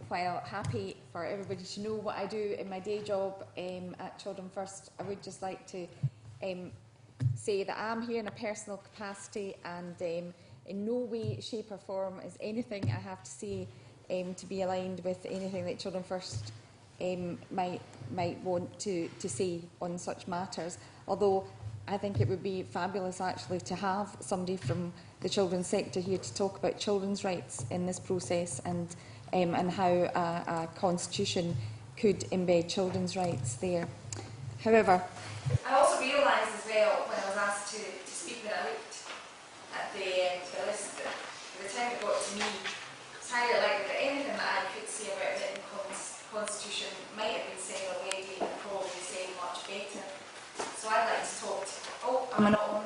while happy for everybody to know what I do in my day job at Children First, I would just like to say that I'm here in a personal capacity, and in no way, shape or form is anything I have to say to be aligned with anything that Children First might want to say on such matters. Although I think it would be fabulous actually to have somebody from the children's sector here to talk about children's rights in this process, and how a constitution could embed children's rights there. However, I also realised as well, when I was asked to speak, when I looked at the list, that by the time it got to me, it's highly likely that anything that I could say about the constitution might have been said already, and probably said much better. So I'd like to talk to... Oh, am I not on?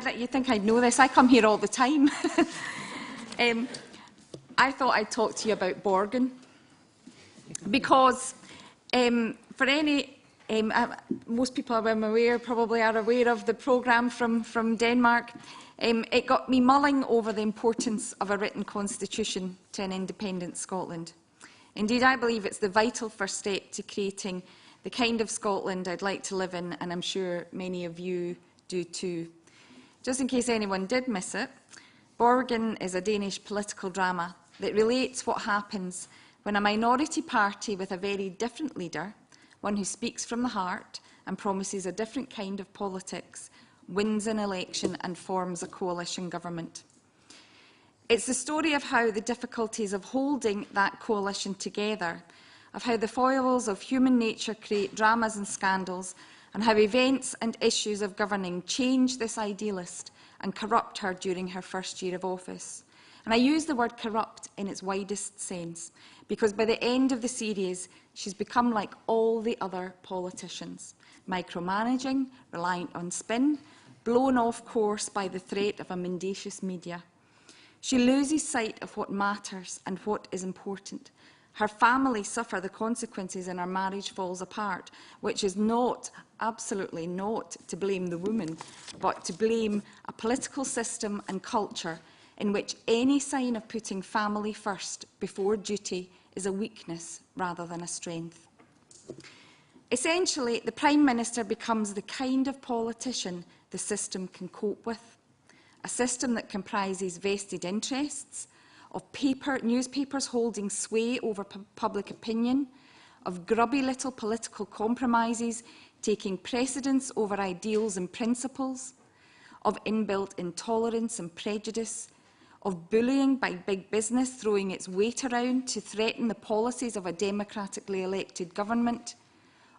Sorry. You'd think I'd know this. I come here all the time. I thought I'd talk to you about Borgen, because for any... most people I'm aware probably are aware of the programme from Denmark. It got me mulling over the importance of a written constitution to an independent Scotland. Indeed, I believe it's the vital first step to creating the kind of Scotland I'd like to live in, and I'm sure many of you do too. Just in case anyone did miss it, Borgen is a Danish political drama that relates what happens when a minority party with a very different leader, one who speaks from the heart and promises a different kind of politics, wins an election and forms a coalition government. It's the story of how the difficulties of holding that coalition together, of how the foibles of human nature create dramas and scandals, and how events and issues of governing change this idealist and corrupt her during her first year of office. And I use the word corrupt in its widest sense, because by the end of the series, she's become like all the other politicians, micromanaging, reliant on spin, blown off course by the threat of a mendacious media. She loses sight of what matters and what is important. Her family suffer the consequences and her marriage falls apart, which is not, absolutely not, to blame the woman, but to blame a political system and culture in which any sign of putting family first before duty is a weakness rather than a strength. Essentially, the Prime Minister becomes the kind of politician the system can cope with, a system that comprises vested interests, of newspapers holding sway over public opinion, of grubby little political compromises taking precedence over ideals and principles, of inbuilt intolerance and prejudice, of bullying by big business throwing its weight around to threaten the policies of a democratically elected government,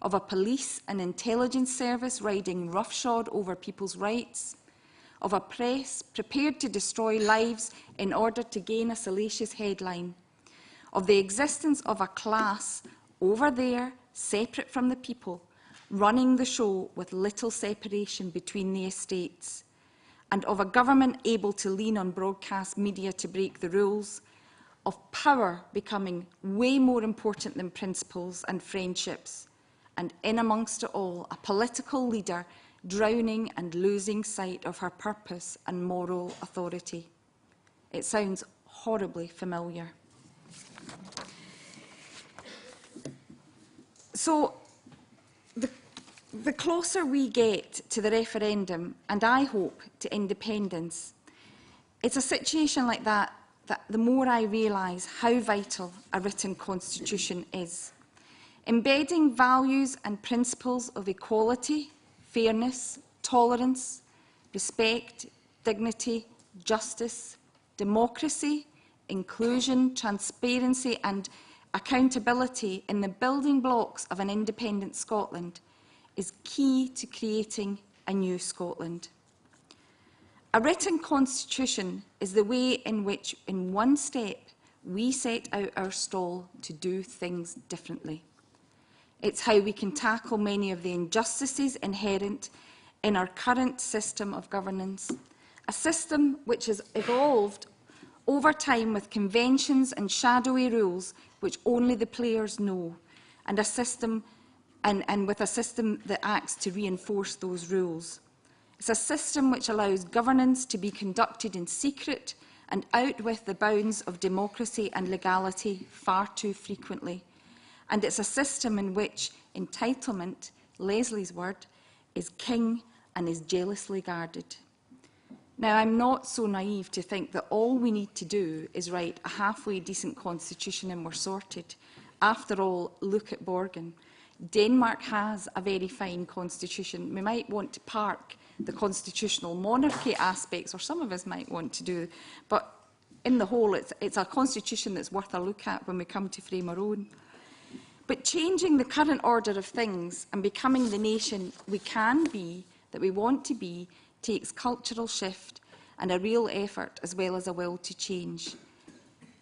of a police and intelligence service riding roughshod over people's rights, of a press prepared to destroy lives in order to gain a salacious headline, of the existence of a class over there, separate from the people, running the show with little separation between the estates, and of a government able to lean on broadcast media to break the rules, of power becoming way more important than principles and friendships, and in amongst it all, a political leader drowning and losing sight of her purpose and moral authority. It sounds horribly familiar. So, the closer we get to the referendum, and I hope to independence, it's a situation like that the more I realise how vital a written constitution is. Embedding values and principles of equality, fairness, tolerance, respect, dignity, justice, democracy, inclusion, transparency and accountability in the building blocks of an independent Scotland is key to creating a new Scotland. A written constitution is the way in which, in one step, we set out our stall to do things differently. It's how we can tackle many of the injustices inherent in our current system of governance, a system which has evolved over time with conventions and shadowy rules which only the players know, and a system with a system that acts to reinforce those rules. It's a system which allows governance to be conducted in secret and out with the bounds of democracy and legality far too frequently. And it's a system in which entitlement, Leslie's word, is king and is jealously guarded. Now, I'm not so naive to think that all we need to do is write a halfway decent constitution and we're sorted. After all, look at Borgen. Denmark has a very fine constitution. We might want to park the constitutional monarchy aspects, or some of us might want to do, but in the whole, it's a constitution that's worth a look at when we come to frame our own. But changing the current order of things and becoming the nation we can be, that we want to be, takes cultural shift and a real effort as well as a will to change.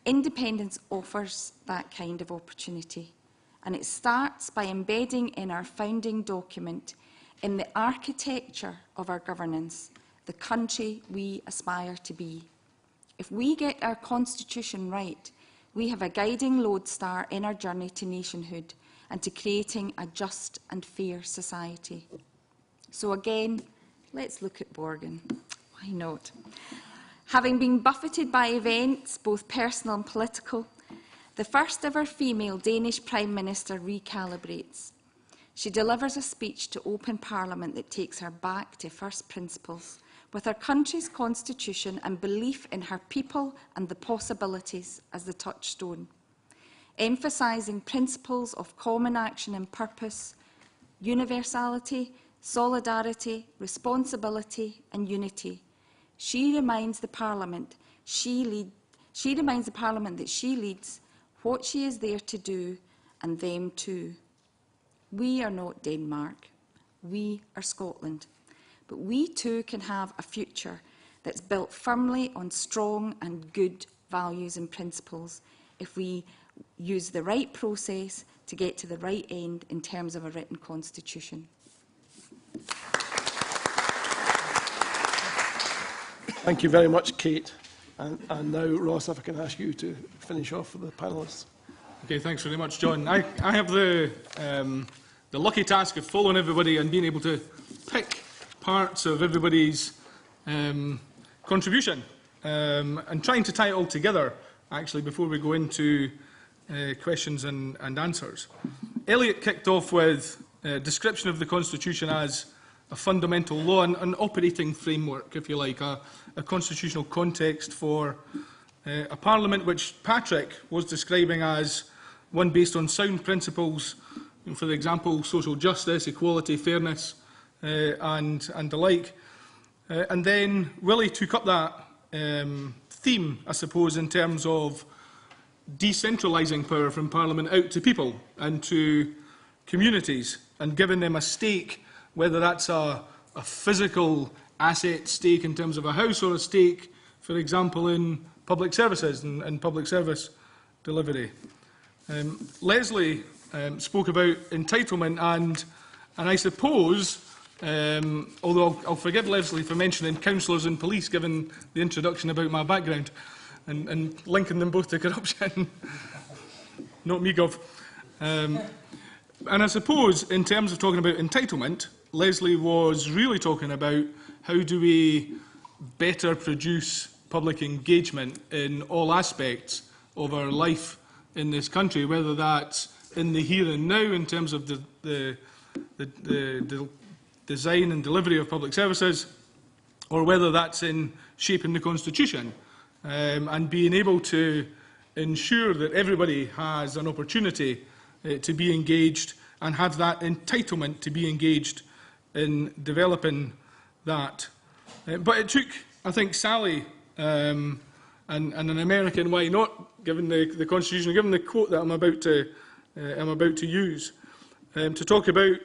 Independence offers that kind of opportunity, and it starts by embedding in our founding document, in the architecture of our governance, the country we aspire to be. If we get our constitution right, we have a guiding lodestar in our journey to nationhood and to creating a just and fair society. So again, let's look at Borgen. Why not? Having been buffeted by events, both personal and political, the first ever female Danish Prime Minister recalibrates. She delivers a speech to open Parliament that takes her back to first principles, with her country's constitution and belief in her people and the possibilities as the touchstone, emphasising principles of common action and purpose, universality, solidarity, responsibility and unity. She reminds the Parliament that she leads, what she is there to do, and them too. We are not Denmark, we are Scotland. But we too can have a future that's built firmly on strong and good values and principles if we use the right process to get to the right end in terms of a written constitution. Thank you very much, Kate. And now, Ross, if I can ask you to finish off for the panellists. Okay, thanks very much, John. I have the lucky task of following everybody and being able to pick parts of everybody's contribution and trying to tie it all together, actually, before we go into questions and answers. Elliot kicked off with a description of the Constitution as a fundamental law, an operating framework, if you like, a constitutional context for a Parliament which Patrick was describing as one based on sound principles, for example, social justice, equality, fairness, and the like. And then Willie took up that theme, I suppose, in terms of decentralising power from Parliament out to people and to communities and giving them a stake, whether that's a physical asset stake in terms of a house or a stake, for example, in public services and public service delivery. Leslie spoke about entitlement and I suppose, although I'll forgive Leslie for mentioning councillors and police, given the introduction about my background and linking them both to corruption. Not me, Gov. And I suppose, in terms of talking about entitlement, Leslie was really talking about how do we better produce public engagement in all aspects of our life in this country, whether that's in the here and now in terms of the design and delivery of public services, or whether that's in shaping the Constitution and being able to ensure that everybody has an opportunity to be engaged and have that entitlement to be engaged in developing that. But it took, I think, Sally and an American why not, given the Constitution, given the quote that I'm about to use, to talk about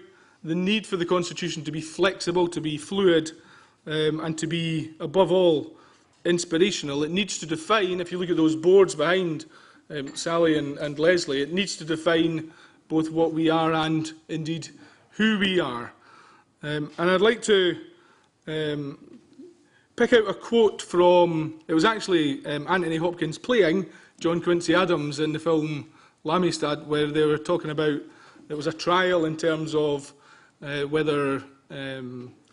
the need for the Constitution to be flexible, to be fluid, and to be, above all, inspirational. It needs to define, if you look at those boards behind Sally and Leslie, it needs to define both what we are and, indeed, who we are. And I'd like to pick out a quote from, it was actually Anthony Hopkins playing John Quincy Adams in the film L'Amistad, where they were talking about, there was a trial in terms of whether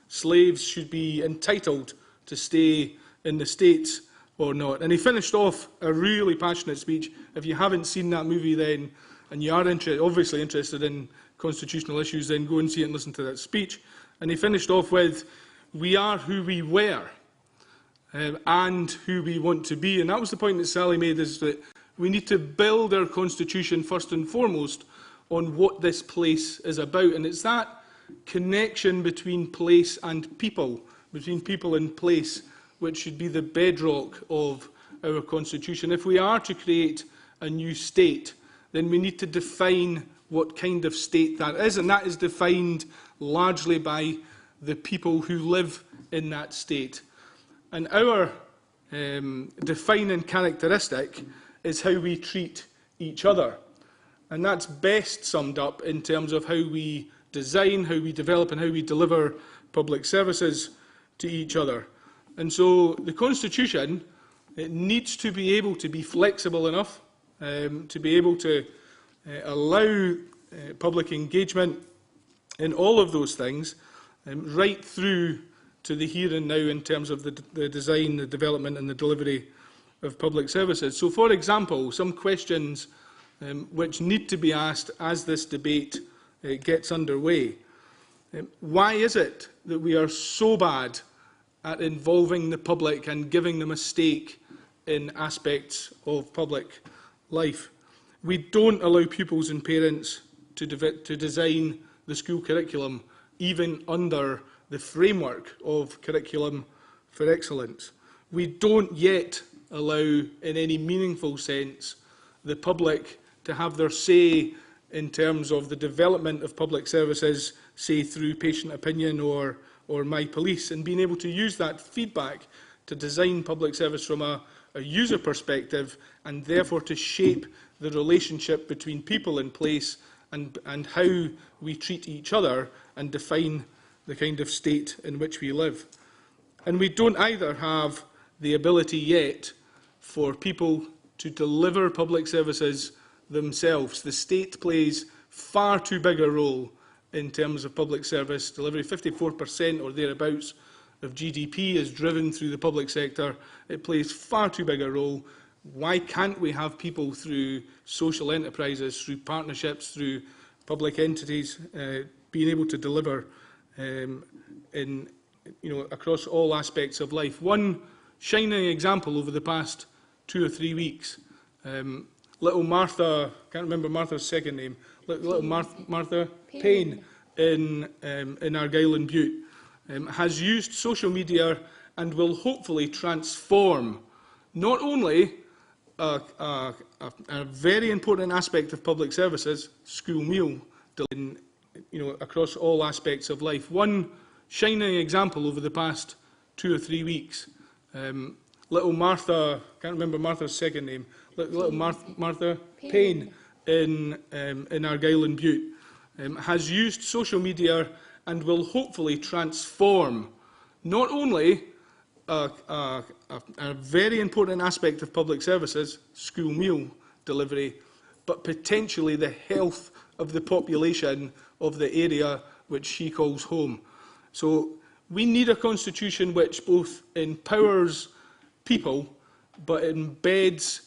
slaves should be entitled to stay in the States or not. And he finished off a really passionate speech. If you haven't seen that movie then, and you are obviously interested in constitutional issues, then go and see it and listen to that speech. And he finished off with, "We are who we were and who we want to be." And that was the point that Sally made, is that we need to build our constitution first and foremost on what this place is about. And it's that connection between place and people, between people and place, which should be the bedrock of our constitution. If we are to create a new state, then we need to define what kind of state that is, and that is defined largely by the people who live in that state. And our defining characteristic is how we treat each other. And that's best summed up in terms of how we design, how we develop, and how we deliver public services to each other. And so the Constitution, it needs to be able to be flexible enough to be able to allow public engagement in all of those things, right through to the here and now in terms of the design, the development and the delivery of public services. So, for example, some questions which need to be asked as this debate gets underway. Why is it that we are so bad at involving the public and giving them a stake in aspects of public life? We don't allow pupils and parents to design the school curriculum, even under the framework of Curriculum for Excellence. We don't yet allow, in any meaningful sense, the public to have their say in terms of the development of public services, say through patient opinion or My Police, and being able to use that feedback to design public service from a user perspective, and therefore to shape the relationship between people in place and how we treat each other and define the kind of state in which we live. And we don't either have the ability yet for people to deliver public services themselves. The state plays far too big a role in terms of public service delivery. 54% or thereabouts of GDP is driven through the public sector. It plays far too big a role. Why can't we have people through social enterprises, through partnerships, through public entities, being able to deliver across all aspects of life? One shining example over the past 2 or 3 weeks, little Martha, can't remember Martha's second name, little Martha Payne in Argyll and Bute, has used social media and will hopefully transform not only a very important aspect of public services, school meal, across all aspects of life. One shining example over the past 2 or 3 weeks, little Martha, can't remember Martha's second name, little Martha Payne in Argyll and Bute, has used social media and will hopefully transform not only a very important aspect of public services, school meal delivery, but potentially the health of the population of the area which she calls home. So we need a constitution which both empowers people but embeds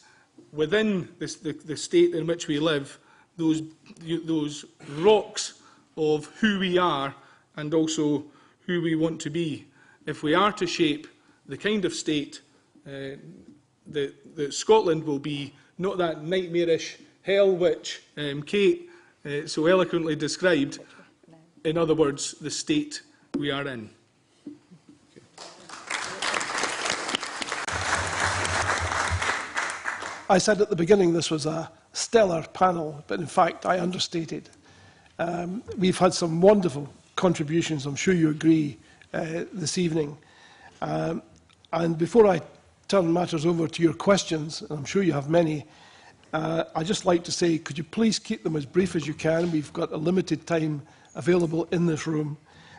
within the state in which we live those rocks of who we are and also who we want to be. If we are to shape the kind of state that Scotland will be, not that nightmarish hell which Kate so eloquently described, in other words, the state we are in. Okay. I said at the beginning this was a stellar panel, but in fact I understated. We've had some wonderful contributions, I'm sure you agree, this evening. And before I turn matters over to your questions, and I'm sure you have many, I'd just like to say, could you please keep them as brief as you can? We've got a limited time available in this room.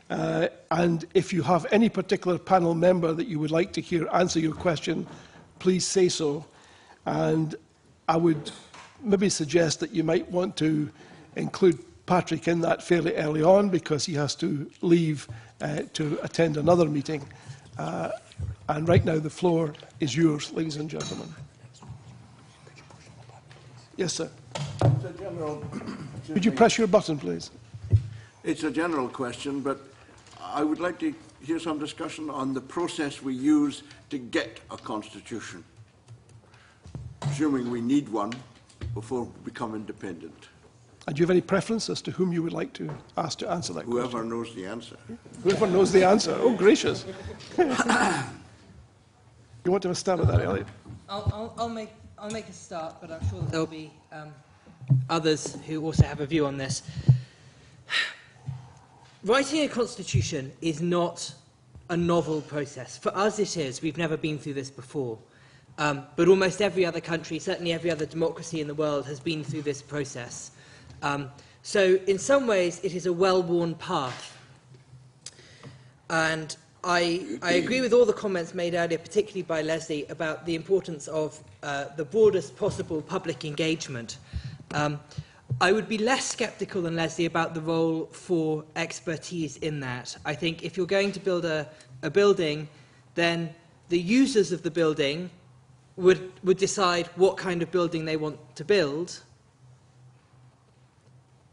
And if you have any particular panel member that you would like to hear answer your question, please say so. And I would maybe suggest that you might want to include Patrick in that fairly early on, because he has to leave to attend another meeting. And right now the floor is yours, ladies and gentlemen. Yes, sir. Could you press your button, please? It's a general question, but I would like to hear some discussion on the process we use to get a constitution, assuming we need one before we become independent. And do you have any preference as to whom you would like to ask to answer that question? Whoever knows the answer. Whoever knows the answer. Oh, gracious. You want to have a stab at that, Elliot? I'll make a start, but I'm sure that there'll be others who also have a view on this. Writing a constitution is not a novel process. For us it is. We've never been through this before. But almost every other country, certainly every other democracy in the world, has been through this process. So in some ways it is a well-worn path. And I agree with all the comments made earlier, particularly by Leslie, about the importance of the broadest possible public engagement. I would be less sceptical than Leslie about the role for expertise in that. I think if you're going to build a building, then the users of the building would decide what kind of building they want to build.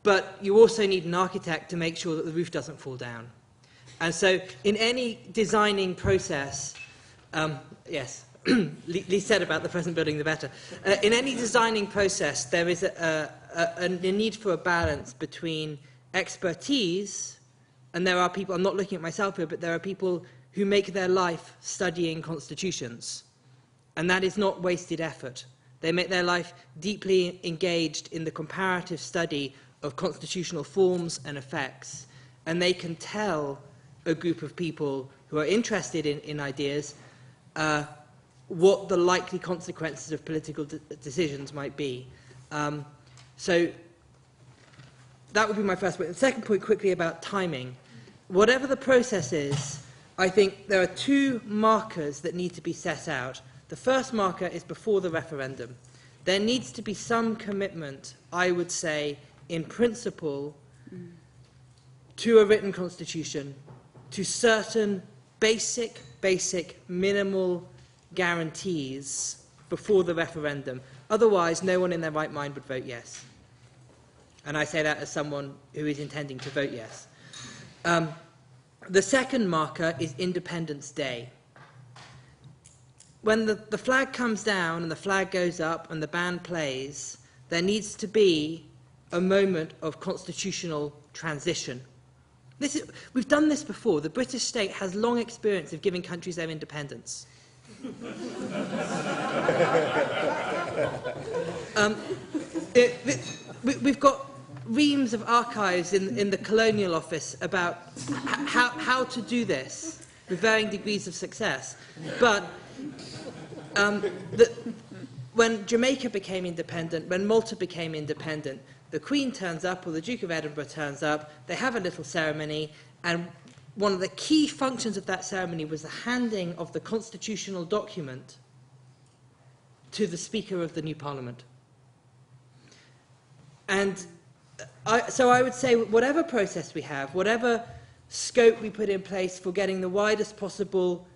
But you also need an architect to make sure that the roof doesn't fall down. And so in any designing process, yes, least said about the present building, the better. In any designing process, there is a need for a balance between expertise, and there are people, I'm not looking at myself here, but there are people who make their life studying constitutions. And that is not wasted effort. They make their life deeply engaged in the comparative study of constitutional forms and effects, and they can tell a group of people who are interested in ideas what the likely consequences of political decisions might be. So that would be my first point. The second point, quickly, about timing. Whatever the process is, I think there are two markers that need to be set out. The first marker is before the referendum. There needs to be some commitment, I would say, in principle, to a written constitution, to certain basic, minimal guarantees before the referendum. Otherwise, no one in their right mind would vote yes. And I say that as someone who is intending to vote yes. The second marker is Independence Day. When the flag comes down and the flag goes up and the band plays, there needs to be a moment of constitutional transition. We've done this before. The British state has long experience of giving countries their independence. We've got reams of archives in the Colonial Office about how to do this with varying degrees of success. But when Jamaica became independent, when Malta became independent, the Queen turns up, or the Duke of Edinburgh turns up, they have a little ceremony, and one of the key functions of that ceremony was the handing of the constitutional document to the Speaker of the new Parliament. And so I would say whatever process we have, whatever scope we put in place for getting the widest possible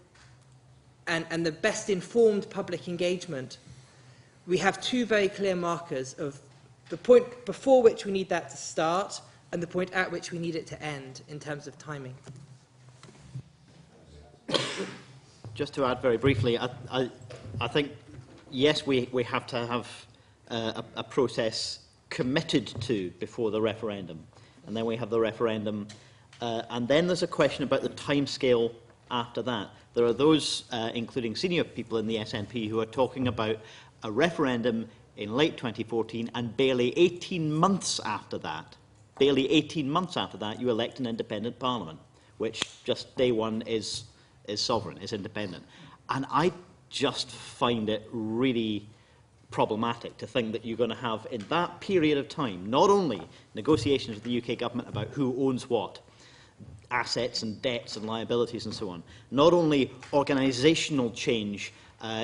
and the best informed public engagement, we have two very clear markers of the point before which we need that to start and the point at which we need it to end in terms of timing. Just to add very briefly, I think, yes, we have to have a process committed to before the referendum. And then we have the referendum. And then there's a question about the timescale after that. There are those, including senior people in the SNP, who are talking about a referendum in late 2014, and barely 18 months after that, you elect an independent parliament, which just day one is sovereign, is independent. And I just find it really problematic to think that you're going to have, in that period of time, not only negotiations with the UK government about who owns what, assets and debts and liabilities and so on, not only organisational change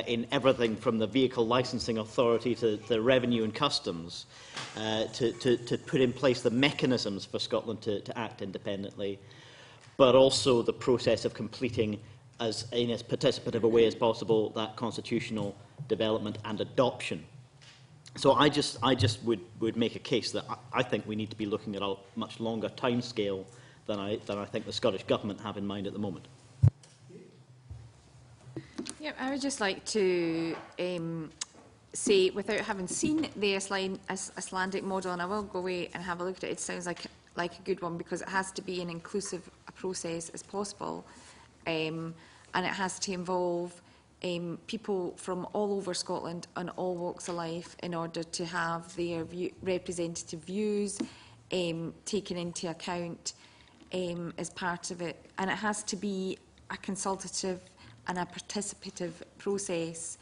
in everything from the Vehicle Licensing Authority to the Revenue and Customs, to put in place the mechanisms for Scotland to act independently, but also the process of completing in as participative a way as possible that constitutional development and adoption. So I just would make a case that I think we need to be looking at a much longer timescale than I think the Scottish Government have in mind at the moment. Yeah, I would just like to say, without having seen the Icelandic model, and I will go away and have a look at it, it sounds like a good one, because it has to be an inclusive process as possible, and it has to involve people from all over Scotland on all walks of life in order to have their representative views taken into account as part of it. And it has to be a consultative and a participative process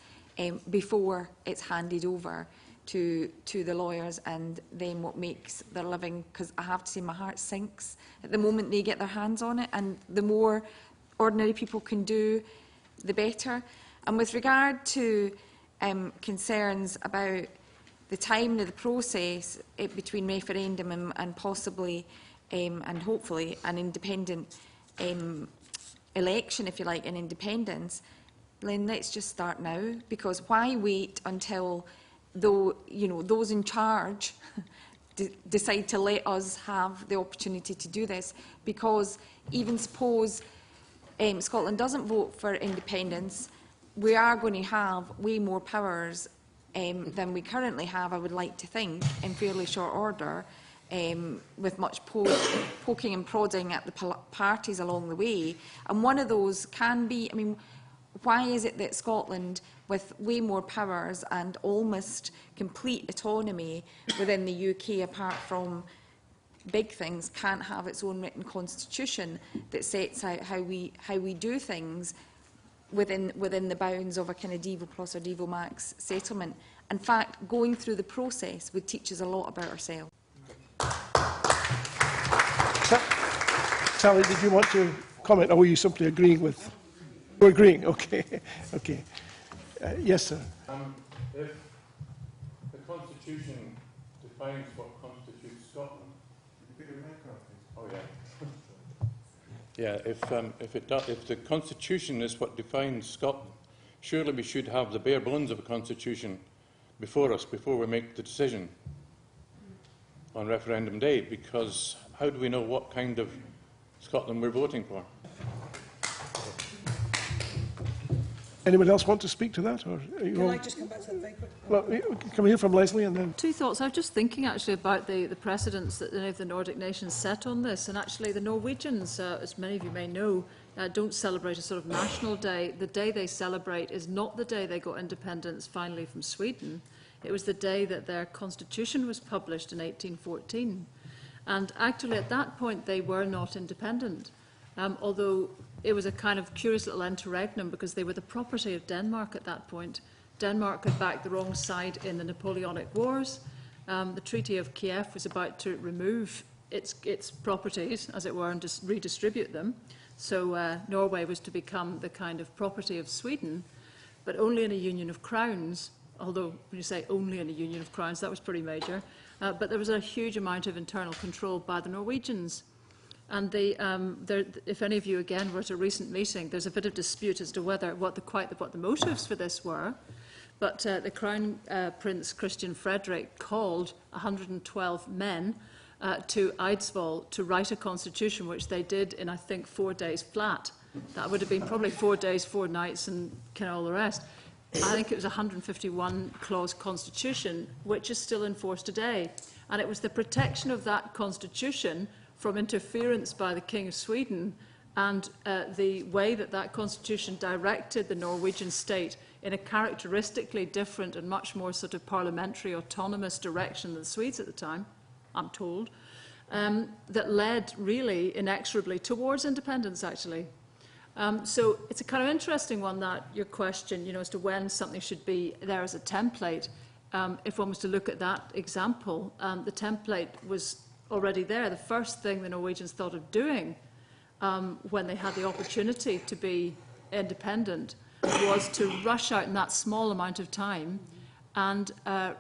before it's handed over to the lawyers and then what makes their living, because I have to say my heart sinks at the moment they get their hands on it, and the more ordinary people can do, the better. And with regard to concerns about the timing of the process between referendum and possibly and hopefully an independent election, if you like, in independence, then let's just start now, because why wait until those in charge decide to let us have the opportunity to do this? Because even suppose Scotland doesn't vote for independence, we are going to have way more powers than we currently have, I would like to think, in fairly short order, with much poking and prodding at the parties along the way. And one of those can be, I mean, why is it that Scotland, with way more powers and almost complete autonomy within the UK, apart from big things, can't have its own written constitution that sets out how we do things within the bounds of a kind of Devo Plus or Devo Max settlement? In fact, going through the process would teach us a lot about ourselves. Sally, did you want to comment, or were you simply agreeing with? We're agreeing, okay. Okay. Yes, sir. If the Constitution defines what constitutes Scotland, oh yeah, if the Constitution is what defines Scotland, surely we should have the bare bones of a Constitution before us before we make the decision on referendum day, because how do we know what kind of Scotland we're voting for? Anyone else want to speak to that? Or Can I just come back to that very quickly? Well, can we hear from Leslie and then? Two thoughts. I was just thinking actually about the precedents that the Nordic nations set on this, and actually the Norwegians, as many of you may know, don't celebrate a sort of national day. The day they celebrate is not the day they got independence finally from Sweden. It was the day that their constitution was published in 1814. And actually at that point they were not independent, although it was a kind of curious little interregnum because they were the property of Denmark at that point. Denmark had backed the wrong side in the Napoleonic Wars. The Treaty of Kiev was about to remove its properties, as it were, and just redistribute them. So Norway was to become the kind of property of Sweden, but only in a union of crowns. Although when you say only in a union of crowns, that was pretty major. But there was a huge amount of internal control by the Norwegians. And if any of you, again, were at a recent meeting, there's a bit of dispute as to what the motives for this were. But the Crown Prince Christian Frederick called 112 men to Eidsvoll to write a constitution, which they did in, I think, 4 days flat. That would have been probably 4 days, 4 nights, and kind of all the rest. I think it was a 151-clause constitution, which is still in force today. And it was the protection of that constitution from interference by the King of Sweden And the way that that constitution directed the Norwegian state in a characteristically different and much more sort of parliamentary autonomous direction than the Swedes at the time, I'm told, that led really inexorably towards independence, actually. So it's a kind of interesting one, that your question, you know, as to when something should be there as a template. If one was to look at that example, the template was already there. The first thing the Norwegians thought of doing when they had the opportunity to be independent was to rush out in that small amount of time and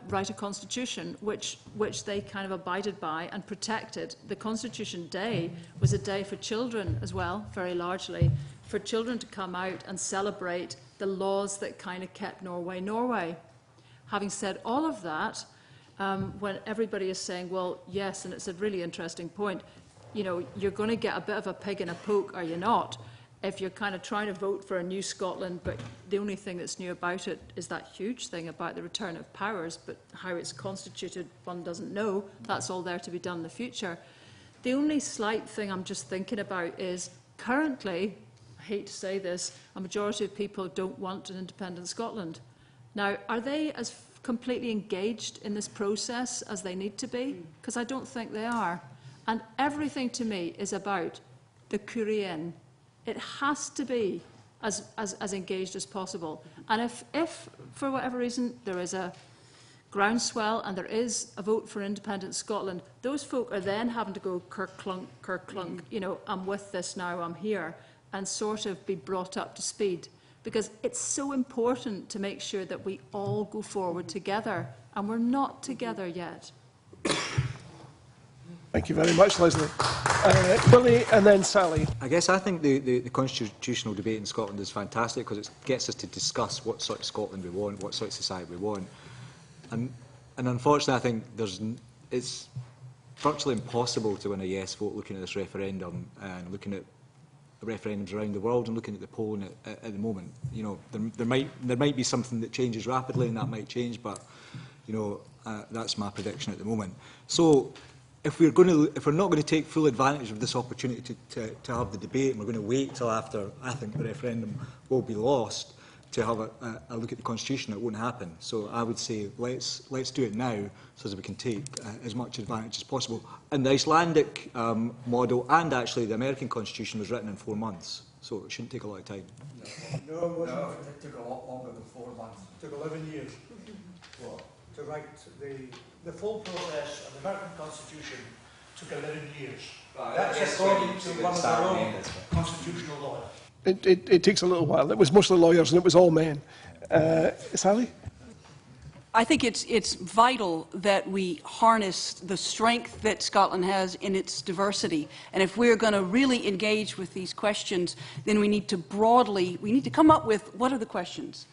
write a constitution which they kind of abided by and protected. The Constitution Day was a day for children as well, very largely, for children to come out and celebrate the laws that kind of kept Norway, Norway. Having said all of that, when everybody is saying, well, yes, and it's a really interesting point, you know, you're going to get a bit of a pig in a poke, are you not, if you're kind of trying to vote for a new Scotland, but the only thing that's new about it is that huge thing about the return of powers, but how it's constituted, one doesn't know. That's all there to be done in the future. The only slight thing I'm just thinking about is currently, I hate to say this, a majority of people don't want an independent Scotland. Now, are they as completely engaged in this process as they need to be? Because I don't think they are. And everything to me is about the Curien. It has to be as engaged as possible. And if, for whatever reason, there is a groundswell and there is a vote for independent Scotland, those folk are then having to go kerk-clunk, kerk-clunk, you know, I'm with this now, I'm here, and sort of be brought up to speed. Because it's so important to make sure that we all go forward together, and we're not together yet. Thank you very much, Leslie. Willie and then Sally. I guess I think the constitutional debate in Scotland is fantastic because it gets us to discuss what sort of Scotland we want, what sort of society we want. And unfortunately, I think it's virtually impossible to win a yes vote looking at this referendum and looking at referendums around the world and looking at the polling at the moment. You know, there might be something that changes rapidly, and that might change, but you know, that's my prediction at the moment. So, if we're not going to take full advantage of this opportunity to have the debate, and we're going to wait till after I think the referendum will be lost to have a look at the constitution, it won't happen. So I would say let's do it now, so that we can take as much advantage as possible. And the Icelandic model and actually the American constitution was written in 4 months, so it shouldn't take a lot of time. No, it wasn't. No, it took a lot longer than 4 months. It took 11 years to write the full process of the American Constitution. Took 11 years. That's according to one of our own constitutional lawyers. It takes a little while. It was mostly lawyers and it was all men. Sally? I think it's vital that we harness the strength that Scotland has in its diversity. And if we're going to really engage with these questions, then we need to come up with what are the questions?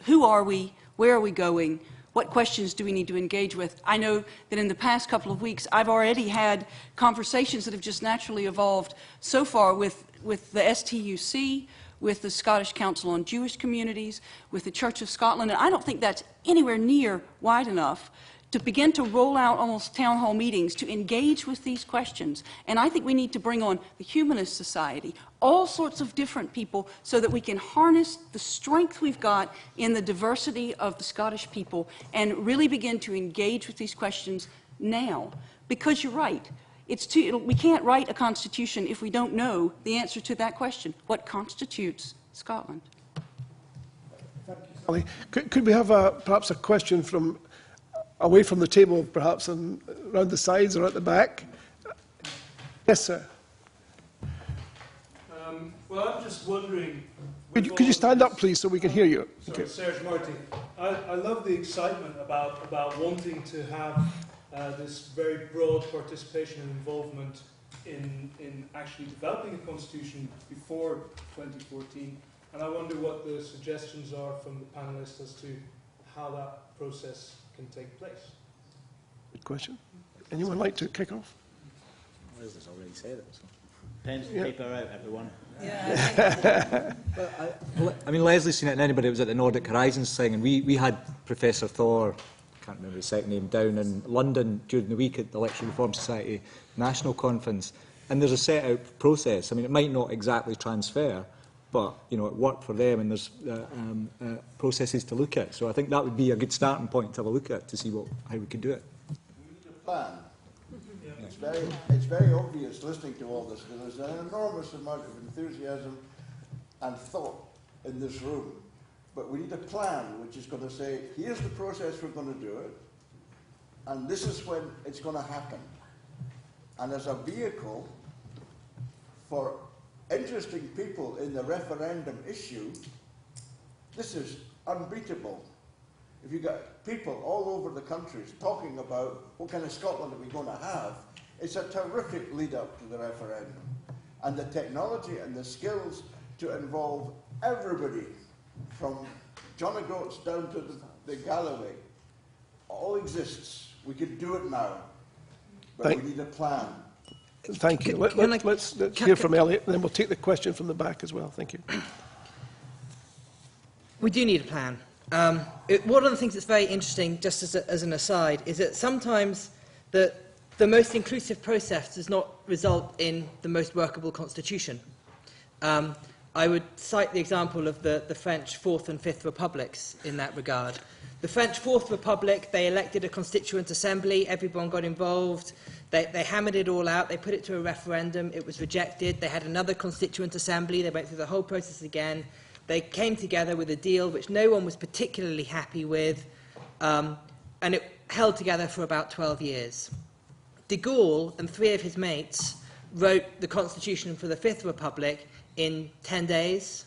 Who are we? Where are we going? What questions do we need to engage with? I know that in the past couple of weeks, I've already had conversations that have just naturally evolved so far with the STUC, with the Scottish Council on Jewish Communities, with the Church of Scotland, and I don't think that's anywhere near wide enough to begin to roll out almost town hall meetings to engage with these questions. And I think we need to bring on the Humanist Society, all sorts of different people, so that we can harness the strength we've got in the diversity of the Scottish people and really begin to engage with these questions now. Because you're right, we can't write a constitution if we don't know the answer to that question. What constitutes Scotland? Sally, could we have perhaps a question from away from the table, perhaps, and around the sides or at the back? Yes, sir. Well, I'm just wondering... Could you stand up, please, so we can hear you? Sorry, Serge Martin. I love the excitement about wanting to have this very broad participation and involvement in actually developing a constitution before 2014. And I wonder what the suggestions are from the panellists as to how that process can take place. Good question. Anyone like to kick off? Leslie's already said it. So. Pens and paper out, everyone. Yeah. I mean, Leslie's seen it, and anybody who was at the Nordic Horizons thing, and we had Professor Thor, I can't remember his second name, down in London during the week at the Electoral Reform Society National Conference, and there's a set out process. I mean, it might not exactly transfer, but it worked for them, and there's processes to look at. So I think that would be a good starting point to have a look at to see how we could do it. We need a plan. It's very obvious listening to all this, because there's an enormous amount of enthusiasm and thought in this room. But we need a plan which is going to say, here's the process we're going to do it, and this is when it's going to happen. And as a vehicle for interesting people in the referendum issue, this is unbeatable. If you've got people all over the country talking about what kind of Scotland are we going to have, it's a terrific lead-up to the referendum. And the technology and the skills to involve everybody, from John O'Groats down to the Galloway, all exists. We can do it now, but we need a plan. Thank you. Let's hear from Elliot, and then we'll take the question from the back as well. Thank you. We do need a plan. One of the things that's very interesting, just as an aside, is that sometimes the most inclusive process does not result in the most workable constitution. I would cite the example of the French Fourth and Fifth Republics in that regard. The French Fourth Republic, they elected a constituent assembly, everyone got involved, they hammered it all out, they put it to a referendum, it was rejected, they had another constituent assembly, they went through the whole process again, they came together with a deal which no one was particularly happy with, and it held together for about 12 years. De Gaulle and 3 of his mates wrote the constitution for the Fifth Republic in 10 days,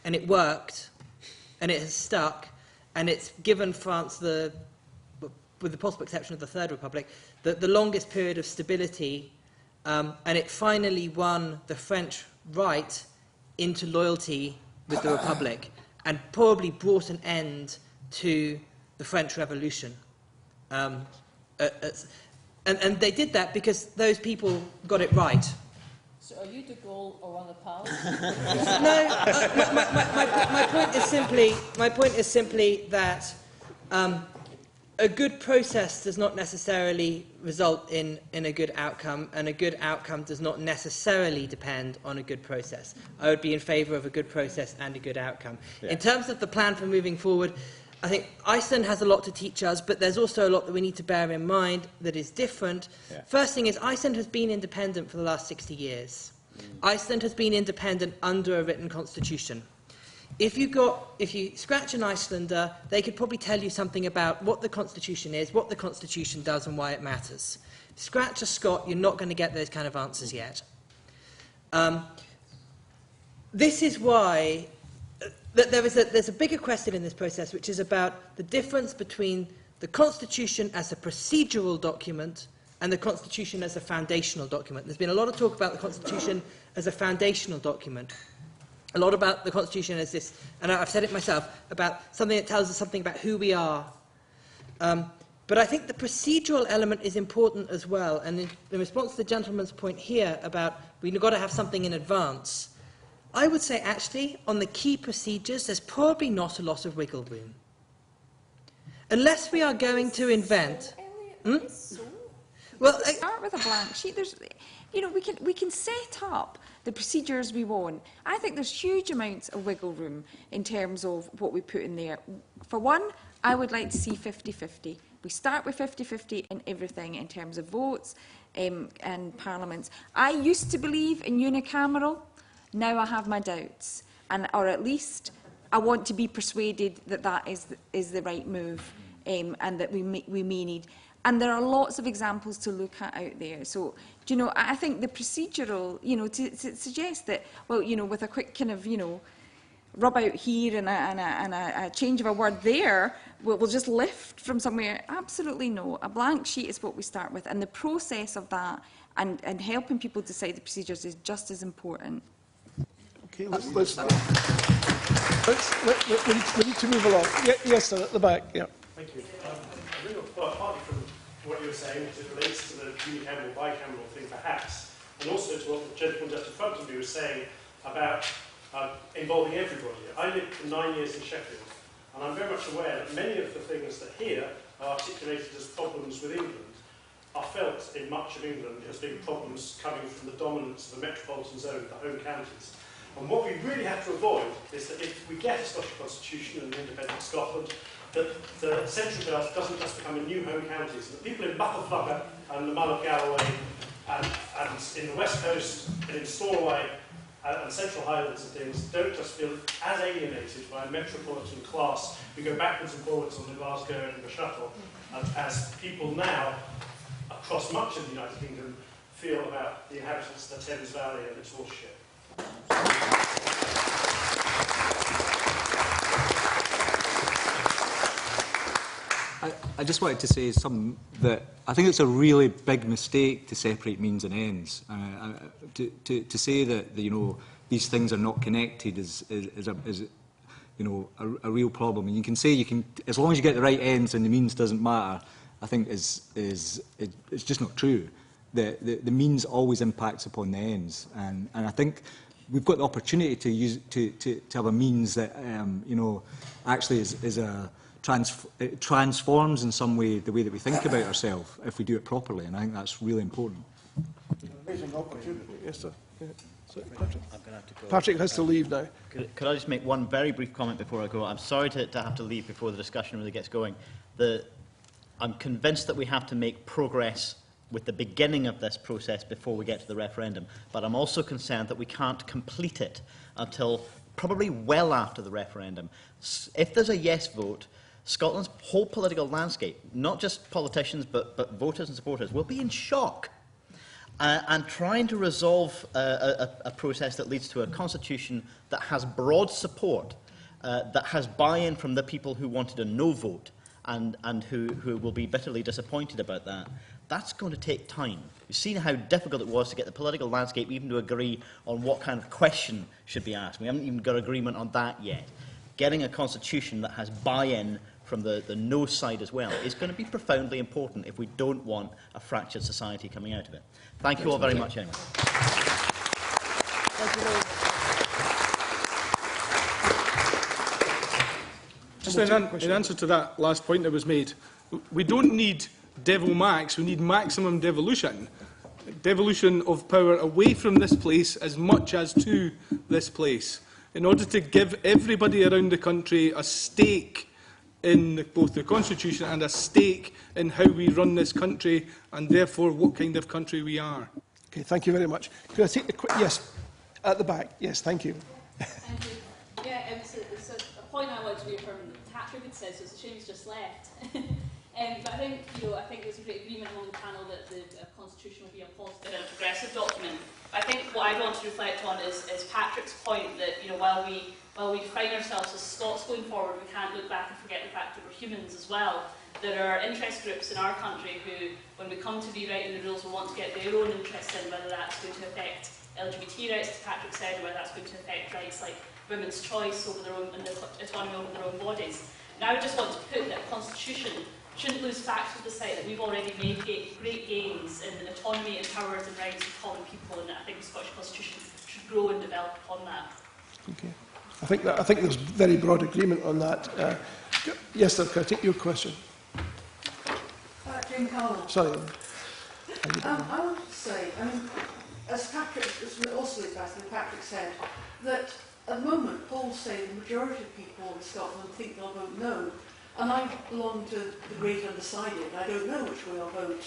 and it worked, and it has stuck, and it's given France, with the possible exception of the Third Republic, the longest period of stability, and it finally won the French right into loyalty with the Republic, and probably brought an end to the French Revolution. And they did that because those people got it right. So are you de Gaulle or one of the pals? No, my point is simply that a good process does not necessarily result in a good outcome, and a good outcome does not necessarily depend on a good process. I would be in favour of a good process and a good outcome. Yeah. In terms of the plan for moving forward, I think Iceland has a lot to teach us, but there's also a lot that we need to bear in mind that is different. Yeah. First thing is, Iceland has been independent for the last 60 years. Iceland has been independent under a written constitution. If you scratch an Icelander, they could probably tell you something about what the constitution is, what the constitution does, and why it matters. Scratch a Scot, you're not going to get those kind of answers yet. This is why there's a bigger question in this process, which is about the difference between the Constitution as a procedural document and the Constitution as a foundational document. There's been a lot of talk about the Constitution as a foundational document, a lot about the Constitution as this, and I've said it myself, about something that tells us something about who we are. But I think the procedural element is important as well, and in response to the gentleman's point here about we've got to have something in advance, I would say, actually, on the key procedures, there's probably not a lot of wiggle room. Unless we are going to invent... Well, start with a blank sheet. We can set up the procedures we want. I think there's huge amounts of wiggle room in terms of what we put in there. For one, I would like to see 50-50. We start with 50-50 in everything in terms of votes and parliaments. I used to believe in unicameral. Now I have my doubts, or at least I want to be persuaded that that is the right move, and that we may need. And there are lots of examples to look at out there. So, I think the procedural, to suggest that, well, with a quick kind of, rub out here and a change of a word there, we'll just lift from somewhere. Absolutely no. A blank sheet is what we start with, and the process of that and helping people decide the procedures is just as important. Okay, we need to move along. Yes, sir, at the back. Yeah. Thank you. I think partly from what you were saying, which relates to the unicameral, bicameral thing, perhaps, and also to what the gentleman just in front of me was saying about involving everybody. I lived for 9 years in Sheffield, and I'm very much aware that many of the things that here are articulated as problems with England are felt in much of England as being problems coming from the dominance of the metropolitan zone, the home counties. And what we really have to avoid is that if we get a Scottish constitution and an independent Scotland, that the central belt doesn't just become a new home counties, and the people in Buckleslugger and the Mull of Galloway and in the West Coast and in Stornoway and Central Highlands and things don't just feel as alienated by a metropolitan class who go backwards and forwards on the Glasgow and Edinburgh shuttle as people now across much of the United Kingdom feel about the inhabitants of the Thames Valley and its watershed. I just wanted to say something that I think it's a really big mistake to separate means and ends. To say that these things are not connected is a real problem. And you can say as long as you get the right ends and the means doesn't matter. I think it's just not true. The means always impacts upon the ends, and I think we've got the opportunity to use to have a means that actually it transforms in some way the way that we think about ourselves if we do it properly, and I think that's really important. Amazing opportunity. Yes, sir. Yeah. So, Patrick. I'm going to have to go. Patrick has to leave now. Could I just make one very brief comment before I go? I'm sorry to have to leave before the discussion really gets going. I'm convinced that we have to make progress with the beginning of this process before we get to the referendum, but I'm also concerned that we can't complete it until probably well after the referendum. If there's a yes vote, Scotland's whole political landscape, not just politicians but voters and supporters, will be in shock. And trying to resolve a process that leads to a constitution that has broad support, that has buy-in from the people who wanted a no vote, and who will be bitterly disappointed about that, that's going to take time. You've seen how difficult it was to get the political landscape even to agree on what kind of question should be asked. We haven't even got agreement on that yet. Getting a constitution that has buy-in from the no side as well is going to be profoundly important if we don't want a fractured society coming out of it. Thank you all very much anyway. Just in answer to that last point that was made, we don't need devil max, we need maximum devolution. Devolution of power away from this place as much as to this place, in order to give everybody around the country a stake in both the Constitution and a stake in how we run this country, and therefore what kind of country we are. Okay, thank you very much. Could I take the yes, at the back? Yes, thank you. Thank you. Yeah, it's a point I want to reaffirm that Patrick had said, so it's a shame he's just left. But I think, I think there's a great agreement among the panel that the constitution will be a positive and progressive document. I think what I want to reflect on is Patrick's point that, while we define ourselves as Scots going forward, we can't look back and forget the fact that we're humans as well. There are interest groups in our country who, when we come to rewriting the rules, will want to get their own interests in, whether that's going to affect LGBT rights, as Patrick said, or whether that's going to affect rights like women's choice over their own and the autonomy over their own bodies. Now, I just want to put that a constitution shouldn't lose facts to the sight that we've already made great gains in autonomy and powers and rights of common people, and I think the Scottish Constitution should grow and develop upon that. Okay. I think there's very broad agreement on that. Yes, sir, can I take your question? Jane Connell. Sorry. I wanted to say, as also Patrick said, that at the moment polls say the majority of people in Scotland think they'll vote no. And I belong to the great undecided. I don't know which way I'll vote.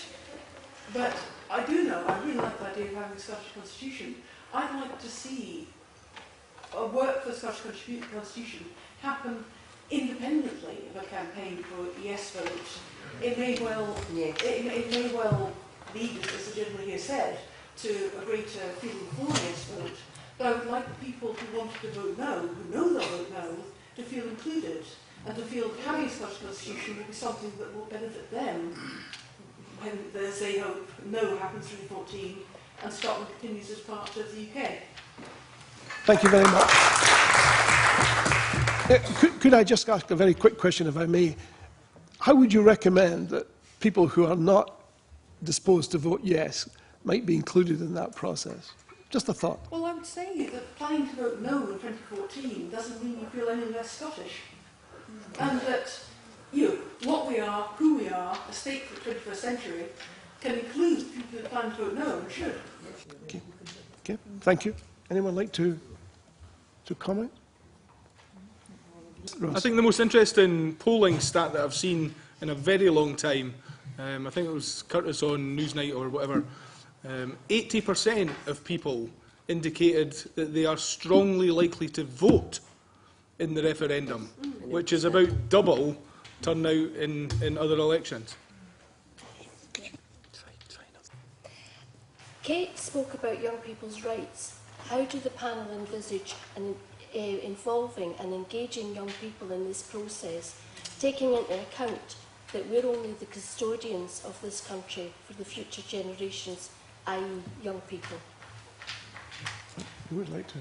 But I do know, I really like the idea of having a Scottish Constitution. I'd like to see a work for the Scottish Constitution happen independently of a campaign for yes vote. It may well, it may well lead, as the gentleman here said, to a greater feeling for yes vote. But I would like the people who wanted to vote no, who know they'll vote no, to feel included. And to feel that having a Scottish Constitution will be something that will benefit them when, as they hope, no happens in 2014 and Scotland continues as part of the UK. Thank you very much. Could I just ask a very quick question, if I may? How would you recommend that people who are not disposed to vote yes might be included in that process? Just a thought. Well, I would say that planning to vote no in 2014 doesn't mean you feel any less Scottish. And that, what we are, who we are, a state for the 21st century, can include people who plan to vote no, and should. Okay, thank you. Anyone like to comment? Ross. I think the most interesting polling stat that I've seen in a very long time, I think it was Curtis on Newsnight or whatever, 80% of people indicated that they are strongly likely to vote in the referendum, which is about double turnout in other elections. Kate spoke about young people's rights. How do the panel envisage involving and engaging young people in this process, taking into account that we're only the custodians of this country for the future generations, i.e. young people? Who would like to?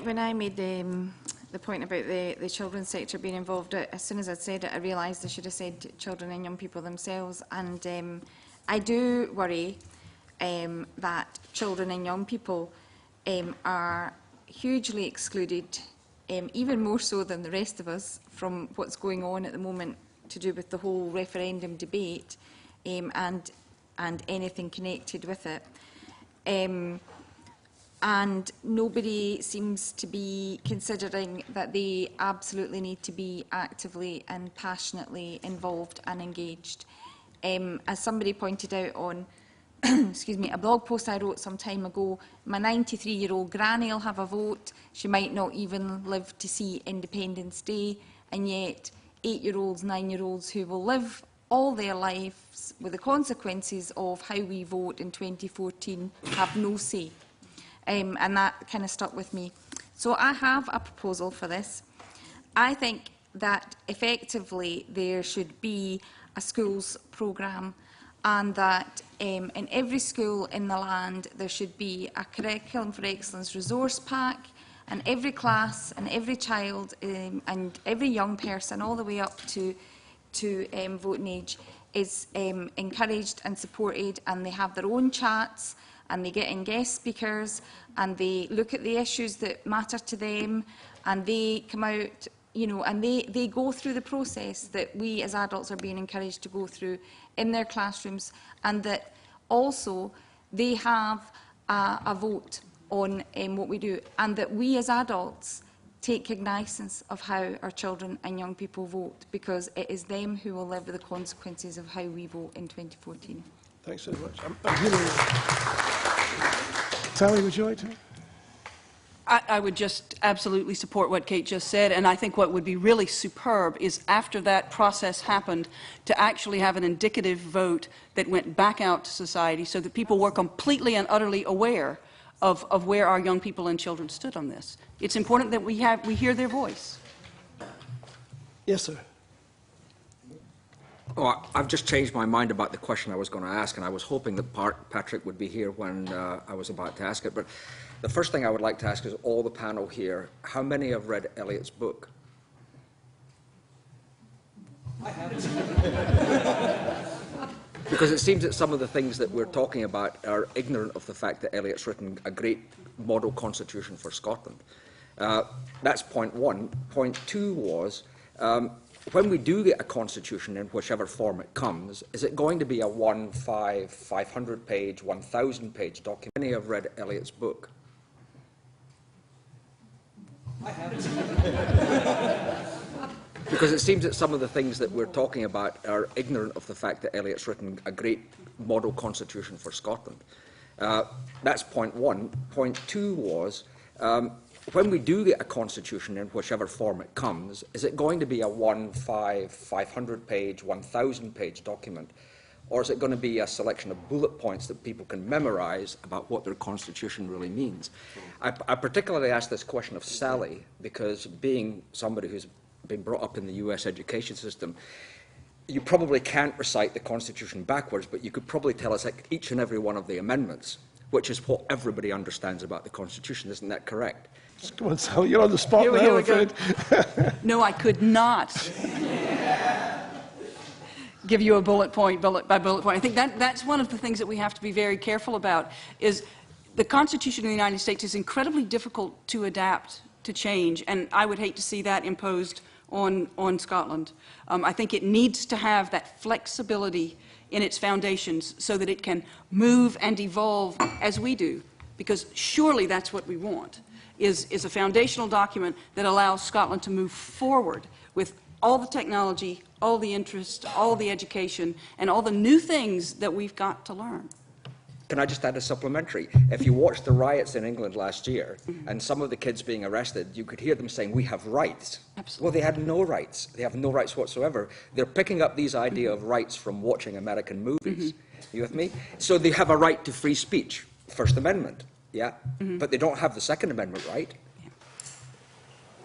When I made the point about the children's sector being involved, as soon as I'd said it, I realised I should have said children and young people themselves. And I do worry that children and young people are hugely excluded, even more so than the rest of us, from what's going on at the moment to do with the whole referendum debate and anything connected with it. And nobody seems to be considering that they absolutely need to be actively and passionately involved and engaged. As somebody pointed out on excuse me, a blog post I wrote some time ago, my 93-year-old granny will have a vote. She might not even live to see Independence Day, and yet 8-year-olds, 9-year-olds who will live all their lives with the consequences of how we vote in 2014 have no say. And that kind of stuck with me. So I have a proposal for this. I think that effectively there should be a schools programme, and that in every school in the land there should be a Curriculum for Excellence resource pack, and every class and every child and every young person all the way up to voting age is encouraged and supported, and they have their own chats, and they get in guest speakers, and they look at the issues that matter to them, and they come out, you know, and they go through the process that we as adults are being encouraged to go through in their classrooms, and that also they have a vote on what we do, and that we as adults take cognizance of how our children and young people vote, because it is them who will live with the consequences of how we vote in 2014. Thanks very much. Sally, would you like to? I would just absolutely support what Kate just said, and I think what would be really superb is after that process happened to actually have an indicative vote that went back out to society so that people were completely and utterly aware of where our young people and children stood on this. It's important that we hear their voice. Yes, sir. Oh, I've just changed my mind about the question I was going to ask, and I was hoping that Patrick would be here when I was about to ask it. But the first thing I would like to ask is all the panel here, how many have read Eliot's book? I haven't. Because it seems that some of the things that we're talking about are ignorant of the fact that Eliot's written a great model constitution for Scotland. That's point one. Point two was, when we do get a constitution in whichever form it comes, is it going to be a 500-page, 1,000-page document? How many have read Eliot's book? I haven't. Because it seems that some of the things that we're talking about are ignorant of the fact that Eliot's written a great model constitution for Scotland. That's point one. Point two was, when we do get a constitution in whichever form it comes, is it going to be a 500-page, 1,000-page document, or is it going to be a selection of bullet points that people can memorise about what their constitution really means? I particularly asked this question of Sally because, being somebody who's been brought up in the US education system, you probably can't recite the Constitution backwards, but you could probably tell us each and every one of the amendments, which is what everybody understands about the Constitution. Isn't that correct? Come on, Sally, you're on the spot now, I'm afraid. No, I could not give you a bullet point, bullet by bullet point. I think that's one of the things that we have to be very careful about, is the Constitution of the United States is incredibly difficult to adapt, to change, and I would hate to see that imposed on Scotland. I think it needs to have that flexibility in its foundations so that it can move and evolve as we do, because surely that's what we want, is a foundational document that allows Scotland to move forward with all the technology, all the interest, all the education, and all the new things that we've got to learn. Can I just add a supplementary? If you watched the riots in England last year, and some of the kids being arrested, you could hear them saying, we have rights. Absolutely. Well, they had no rights. They have no rights whatsoever. They're picking up these idea of rights from watching American movies. You with me? So they have a right to free speech, First Amendment, yeah? But they don't have the Second Amendment right.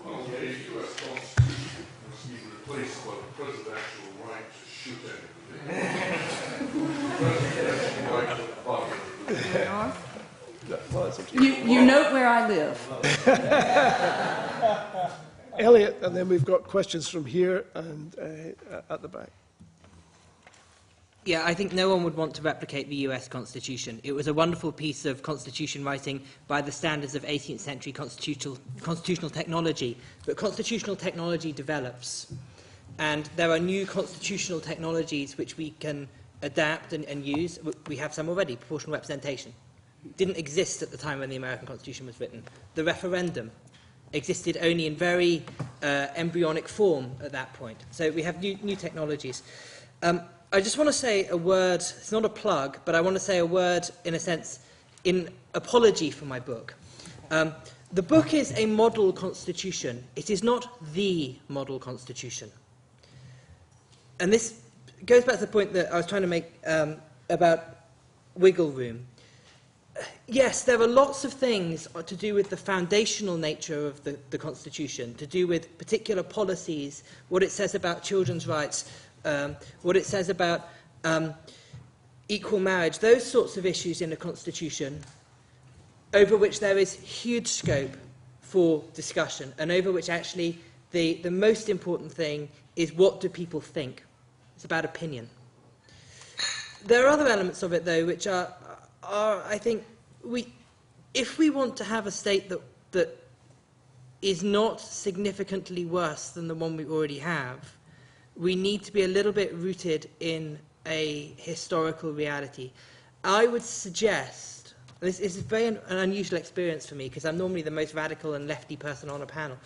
Well, the U.S. Constitution must be replaced by the presidential right to shoot anybody. Presidential right to fire. You note where I live. Elliot, and then we've got questions from here and at the back. Yeah, I think no one would want to replicate the US Constitution. It was a wonderful piece of constitution writing by the standards of 18th century constitutional technology. But constitutional technology develops. And there are new constitutional technologies which we can adapt and use. We have some already, proportional representation. Didn't exist at the time when the American Constitution was written. The referendum existed only in very embryonic form at that point. So we have new technologies. I just want to say a word, it's not a plug, but I want to say a word, in a sense, in apology for my book. The book is a model constitution. It is not the model constitution. And this goes back to the point that I was trying to make about wiggle room. Yes, there are lots of things to do with the foundational nature of the Constitution, to do with particular policies, what it says about children's rights, what it says about equal marriage, those sorts of issues in the Constitution, over which there is huge scope for discussion, and over which actually the most important thing is what do people think. It's about opinion. There are other elements of it, though, which are I think, if we want to have a state that is not significantly worse than the one we already have, we need to be a little bit rooted in a historical reality. I would suggest, this is an unusual experience for me because I'm normally the most radical and lefty person on a panel,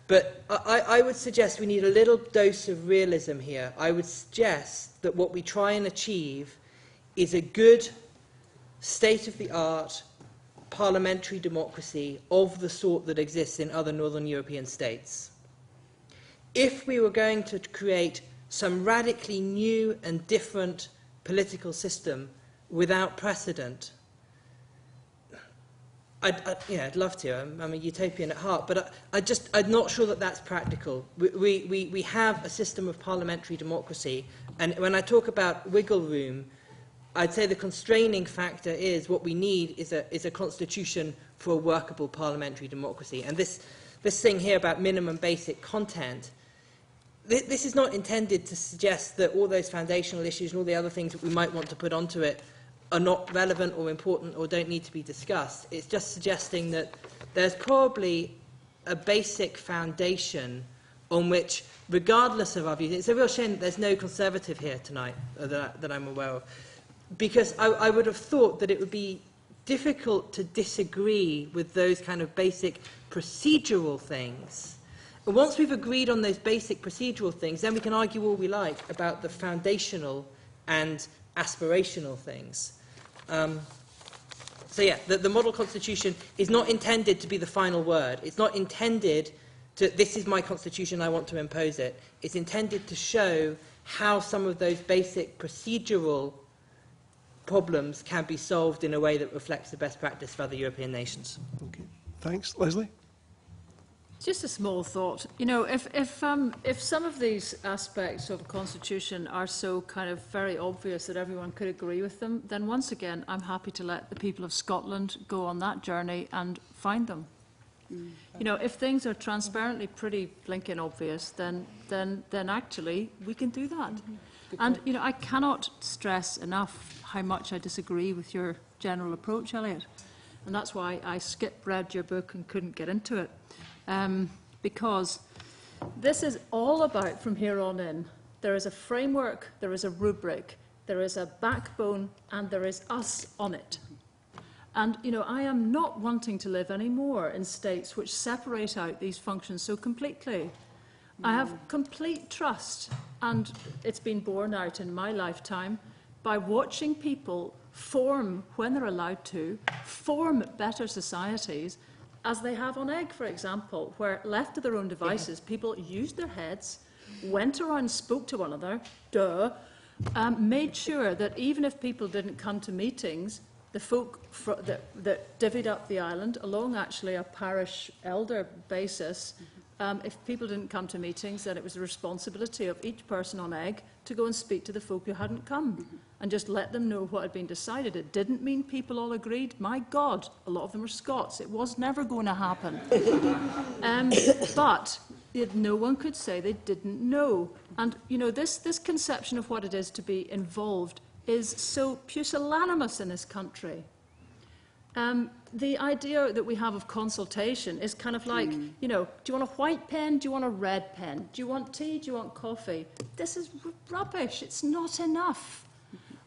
but I would suggest we need a little dose of realism here. I would suggest that what we try and achieve is a good state-of-the-art parliamentary democracy of the sort that exists in other Northern European states. If we were going to create some radically new and different political system without precedent, I'd love to. I'm a utopian at heart, but I'm not sure that that's practical. We have a system of parliamentary democracy, and when I talk about wiggle room, I'd say the constraining factor is what we need is a constitution for a workable parliamentary democracy. And this thing here about minimum basic content, this is not intended to suggest that all those foundational issues and all the other things that we might want to put onto it are not relevant or important or don't need to be discussed. It's just suggesting that there's probably a basic foundation on which, regardless of our views, it's a real shame that there's no Conservative here tonight that I'm aware of, because I would have thought that it would be difficult to disagree with those kind of basic procedural things. And once we've agreed on those basic procedural things, then we can argue all we like about the foundational and aspirational things. So yeah, the model constitution is not intended to be the final word. It's not intended to, this is my constitution, I want to impose it. It's intended to show how some of those basic procedural problems can be solved in a way that reflects the best practice for other European nations. Okay. Thanks. Leslie? Just a small thought. You know, if some of these aspects of a constitution are so kind of very obvious that everyone could agree with them, then once again, I'm happy to let the people of Scotland go on that journey and find them. You know, if things are transparently pretty blinking obvious, then actually we can do that. And you know, I cannot stress enough how much I disagree with your general approach, Elliot, and that's why I skip-read your book and couldn't get into it. Because This is all about, from here on in, there is a framework, there is a rubric, there is a backbone, and there is us on it. And, you know, I am not wanting to live anymore in states which separate out these functions so completely. I have complete trust, and it's been borne out in my lifetime, by watching people form, when they're allowed to, form better societies, as they have on Egg, for example, where, left to their own devices, people used their heads, went around, spoke to one another, made sure that even if people didn't come to meetings, the folk that divvied up the island along actually a parish elder basis, if people didn't come to meetings, then it was the responsibility of each person on Egg to go and speak to the folk who hadn't come and just let them know what had been decided. It didn't mean people all agreed. My God, a lot of them were Scots. It was never going to happen. But no one could say they didn't know. And, you know, this conception of what it is to be involved is so pusillanimous in this country. The idea that we have of consultation is kind of like, you know, do you want a white pen? Do you want a red pen? Do you want tea? Do you want coffee? This is rubbish. It's not enough.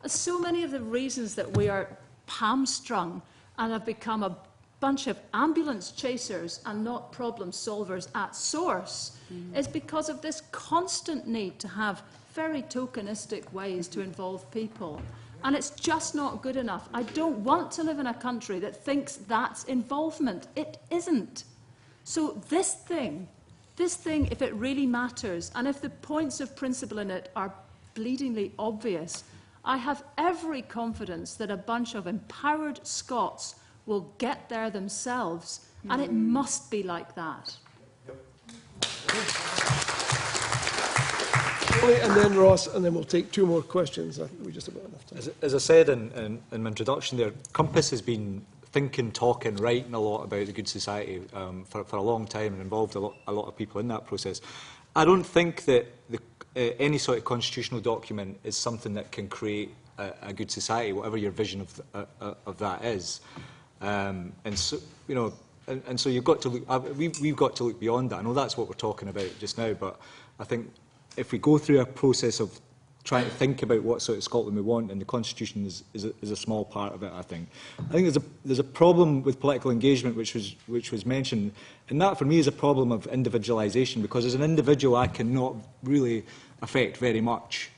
So many of the reasons that we are hamstrung and have become a bunch of ambulance chasers and not problem solvers at source is because of this constant need to have very tokenistic ways to involve people. And it's just not good enough. I don't want to live in a country that thinks that's involvement. It isn't. So this thing, if it really matters, and if the points of principle in it are bleedingly obvious, I have every confidence that a bunch of empowered Scots will get there themselves, and it must be like that. And then Ross, and then we'll take two more questions. I think we just about enough time. As I said in my introduction there, Compass has been thinking, talking, writing a lot about the Good Society for a long time and involved a lot of people in that process. I don't think that any sort of constitutional document is something that can create a good society, whatever your vision of that is. And so, you know, and so you've got to look. We've got to look beyond that. I know that's what we're talking about just now, but I think if we go through a process of trying to think about what sort of Scotland we want, and the Constitution is a small part of it, I think there's a problem with political engagement, which was mentioned, and that for me is a problem of individualisation, because as an individual I cannot really affect very much,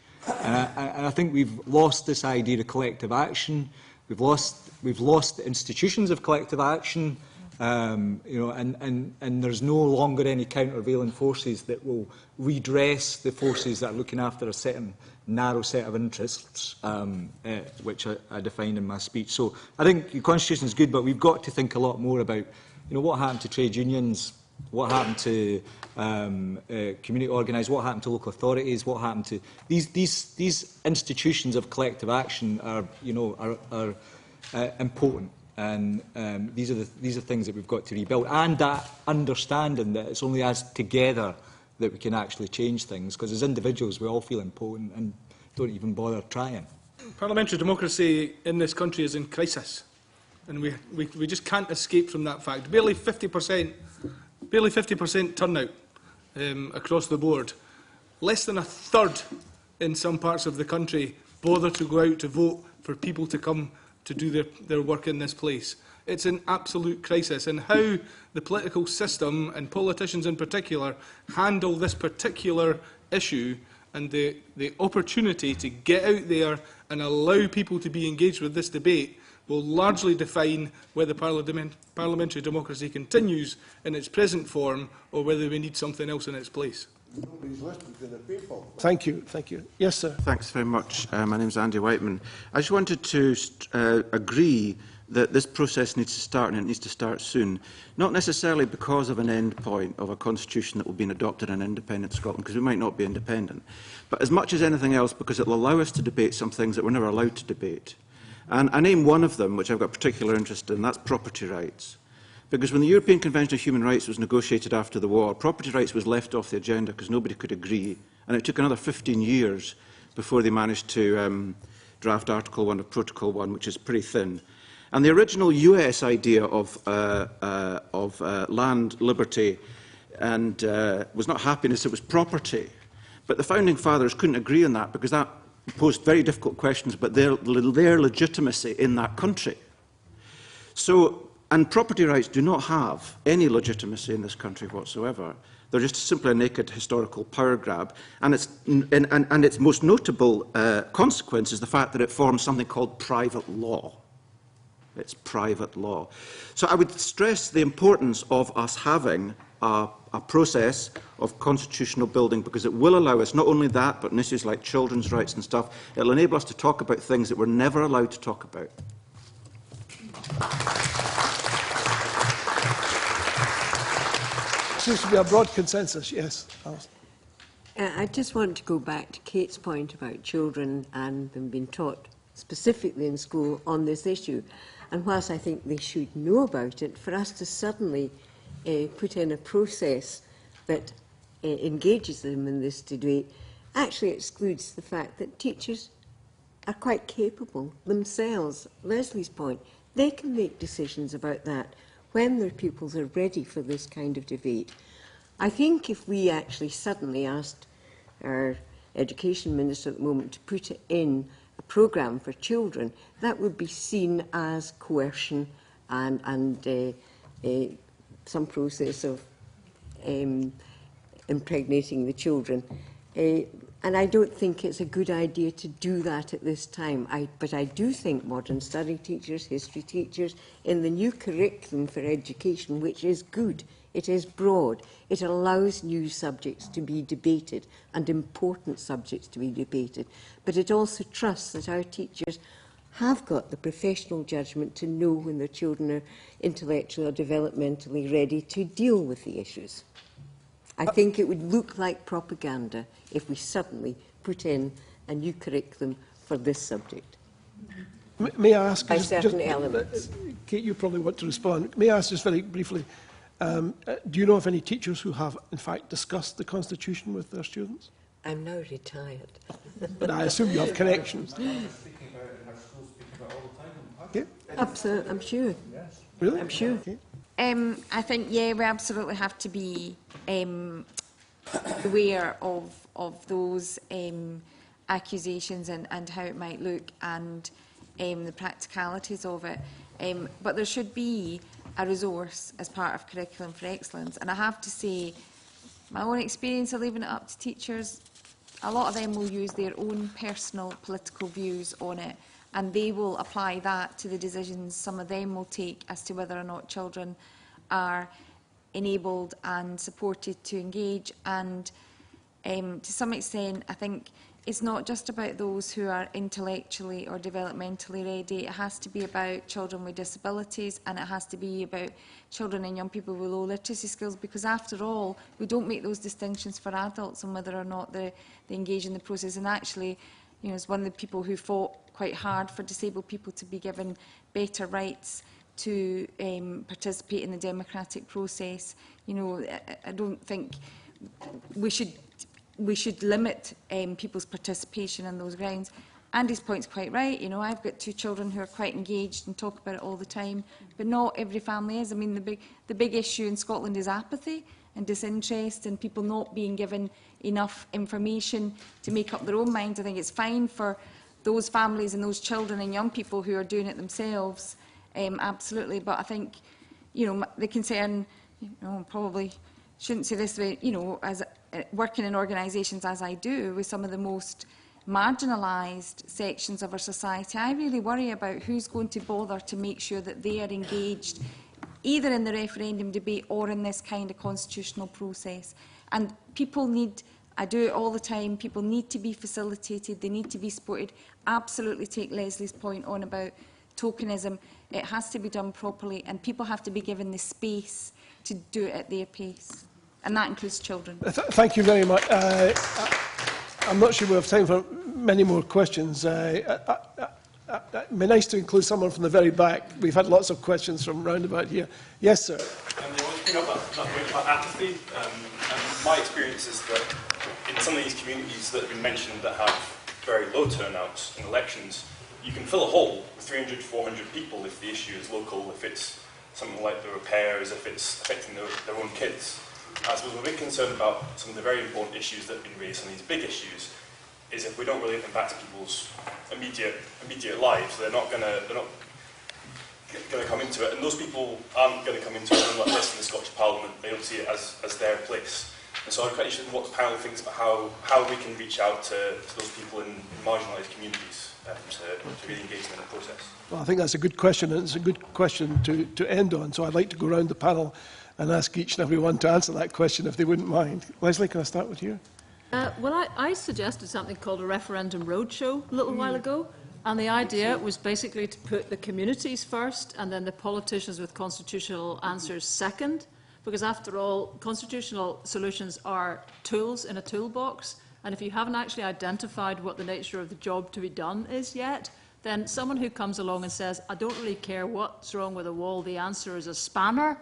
and I think we've lost this idea of collective action. We've lost the institutions of collective action. You know, and there's no longer any countervailing forces that will redress the forces that are looking after a certain narrow set of interests, which I defined in my speech. So I think the Constitution is good, but we've got to think a lot more about, you know, what happened to trade unions, what happened to community organised, what happened to local authorities, what happened to these institutions of collective action are, you know, are important. And these are things that we've got to rebuild, and that understanding that it's only us together that we can actually change things, because as individuals we all feel impotent and don't even bother trying. Parliamentary democracy in this country is in crisis, and we just can't escape from that fact. Barely 50% turnout across the board. Less than a third in some parts of the country bother to go out to vote for people to come to do their work in this place. It's an absolute crisis, and how the political system, and politicians in particular, handle this particular issue and the opportunity to get out there and allow people to be engaged with this debate will largely define whether parliamentary democracy continues in its present form or whether we need something else in its place. Nobody's listening to the people. Thank you. Thank you. Yes, sir. Thanks very much. My name is Andy Whiteman. I just wanted to agree that this process needs to start, and it needs to start soon. Not necessarily because of an end point of a constitution that will be adopted in independent Scotland, because we might not be independent, but as much as anything else because it will allow us to debate some things that we're never allowed to debate. And I name one of them, which I've got particular interest in, that's property rights. Because when the European Convention of Human Rights was negotiated after the war, property rights was left off the agenda because nobody could agree, and it took another 15 years before they managed to draft Article 1 of Protocol 1, which is pretty thin. And the original US idea of land liberty and was not happiness, it was property. But the Founding Fathers couldn't agree on that because that posed very difficult questions about their legitimacy in that country. So, and property rights do not have any legitimacy in this country whatsoever. They're just simply a naked historical power grab. And its most notable consequence is the fact that it forms something called private law. It's private law. So I would stress the importance of us having a process of constitutional building, because it will allow us not only that, but in issues like children's rights and stuff, it will enable us to talk about things that we're never allowed to talk about. Seems to be a broad consensus, yes. Alison. I just want to go back to Kate's point about children and them being taught specifically in school on this issue. And whilst I think they should know about it, for us to suddenly put in a process that engages them in this debate actually excludes the fact that teachers are quite capable themselves. Leslie's point, they can make decisions about that when their pupils are ready for this kind of debate. I think if we actually suddenly asked our education minister at the moment to put in a programme for children, that would be seen as coercion and some process of impregnating the children. And I don't think it's a good idea to do that at this time. But I do think modern study teachers, history teachers, in the new curriculum for education, which is good, it is broad, it allows new subjects to be debated and important subjects to be debated. But it also trusts that our teachers have got the professional judgment to know when their children are intellectually or developmentally ready to deal with the issues. I think it would look like propaganda if we suddenly put in a new curriculum for this subject. May I ask... By certain elements. Kate, you probably want to respond. May I ask just very briefly, do you know of any teachers who have, in fact, discussed the Constitution with their students? I'm now retired. But I assume you have connections. Yeah. Absolutely, I'm sure. Really? I'm sure. Okay. I think, yeah, we absolutely have to be aware of those accusations and how it might look and the practicalities of it. But there should be a resource as part of Curriculum for Excellence. And I have to say, my own experience of leaving it up to teachers, a lot of them will use their own personal political views on it, and they will apply that to the decisions some of them will take as to whether or not children are enabled and supported to engage. And to some extent, I think it's not just about those who are intellectually or developmentally ready. It has to be about children with disabilities, and it has to be about children and young people with low literacy skills, because after all, we don't make those distinctions for adults on whether or not they engage in the process. And actually, you know, as one of the people who fought quite hard for disabled people to be given better rights to participate in the democratic process, you know, I don't think we should limit people's participation on those grounds. Andy's point's quite right. You know, I've got 2 children who are quite engaged and talk about it all the time, but not every family is. I mean, the big issue in Scotland is apathy and disinterest and people not being given enough information to make up their own minds. I think it's fine for those families and those children and young people who are doing it themselves, absolutely. But I think, you know, the concern, you know, probably shouldn't say this way, you know, as working in organisations as I do with some of the most marginalised sections of our society, I really worry about who's going to bother to make sure that they are engaged either in the referendum debate or in this kind of constitutional process. And people need, I do it all the time, people need to be facilitated, they need to be supported. Absolutely take Leslie's point on about tokenism. It has to be done properly, and people have to be given the space to do it at their pace. And that includes children. Thank you very much. I'm not sure we have time for many more questions. It'd be nice to include someone from the very back. We've had lots of questions from round about here. Yes, sir. I want to pick up that point about apathy. And my experience is that in some of these communities that have been mentioned that have very low turnouts in elections, you can fill a hall with 300 to 400 people if the issue is local, if it's something like the repairs, if it's affecting their own kids. as we're a bit concerned about some of the very important issues that have been raised, some of these big issues, is if we don't really impact people's immediate lives, they're not going to come into it, and those people aren't going to come into a room like this in the Scottish Parliament. They don't see it as their place. And so I'm quite interested in what the panel thinks about how we can reach out to those people in marginalised communities to really engage them in the process. Well, I think that's a good question, and it's a good question to end on. So I'd like to go around the panel and ask each and every one to answer that question, if they wouldn't mind. Leslie, can I start with you? Well, I suggested something called a referendum roadshow a little while ago, and the idea was basically to put the communities first and then the politicians with constitutional answers second, because after all, constitutional solutions are tools in a toolbox, and if you haven't actually identified what the nature of the job to be done is yet, then someone who comes along and says, I don't really care what's wrong with a wall, the answer is a spanner,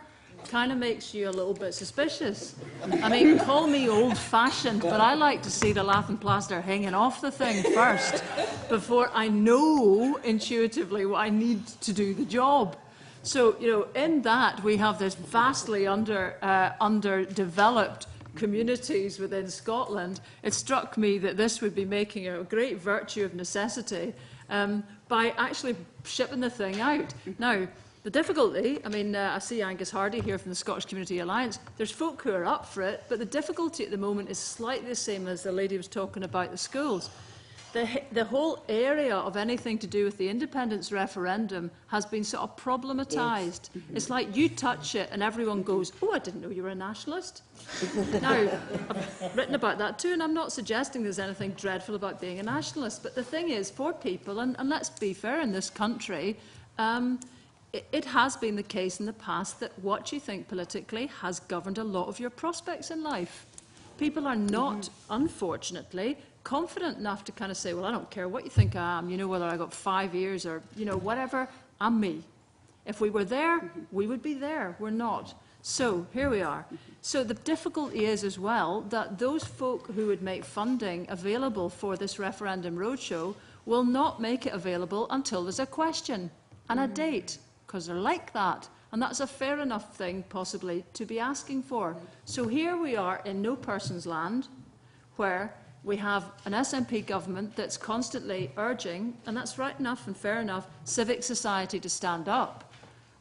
kind of makes you a little bit suspicious. I mean, call me old-fashioned, but I like to see the lath and plaster hanging off the thing first before I know intuitively what I need to do the job. So, you know, in that we have this vastly underdeveloped communities within Scotland. It struck me that this would be making a great virtue of necessity by actually shipping the thing out. Now, the difficulty, I mean, I see Angus Hardy here from the Scottish Community Alliance. There's folk who are up for it, but the difficulty at the moment is slightly the same as the lady was talking about the schools. The whole area of anything to do with the independence referendum has been sort of problematised. Yes. It's like you touch it and everyone goes, oh, I didn't know you were a nationalist. Now, I've written about that too, and I'm not suggesting there's anything dreadful about being a nationalist, but the thing is, for people, and let's be fair in this country, it has been the case in the past that what you think politically has governed a lot of your prospects in life. People are not, unfortunately, confident enough to kind of say, well, I don't care what you think I am, you know, whether I got 5 years or, you know, whatever, I'm me. If we were there, we would be there. We're not. So here we are. So the difficulty is as well that those folk who would make funding available for this referendum roadshow will not make it available until there's a question and a date, because they're like that. And that's a fair enough thing, possibly, to be asking for. So here we are in no person's land, where we have an SNP government that's constantly urging, and that's right enough and fair enough, civic society to stand up.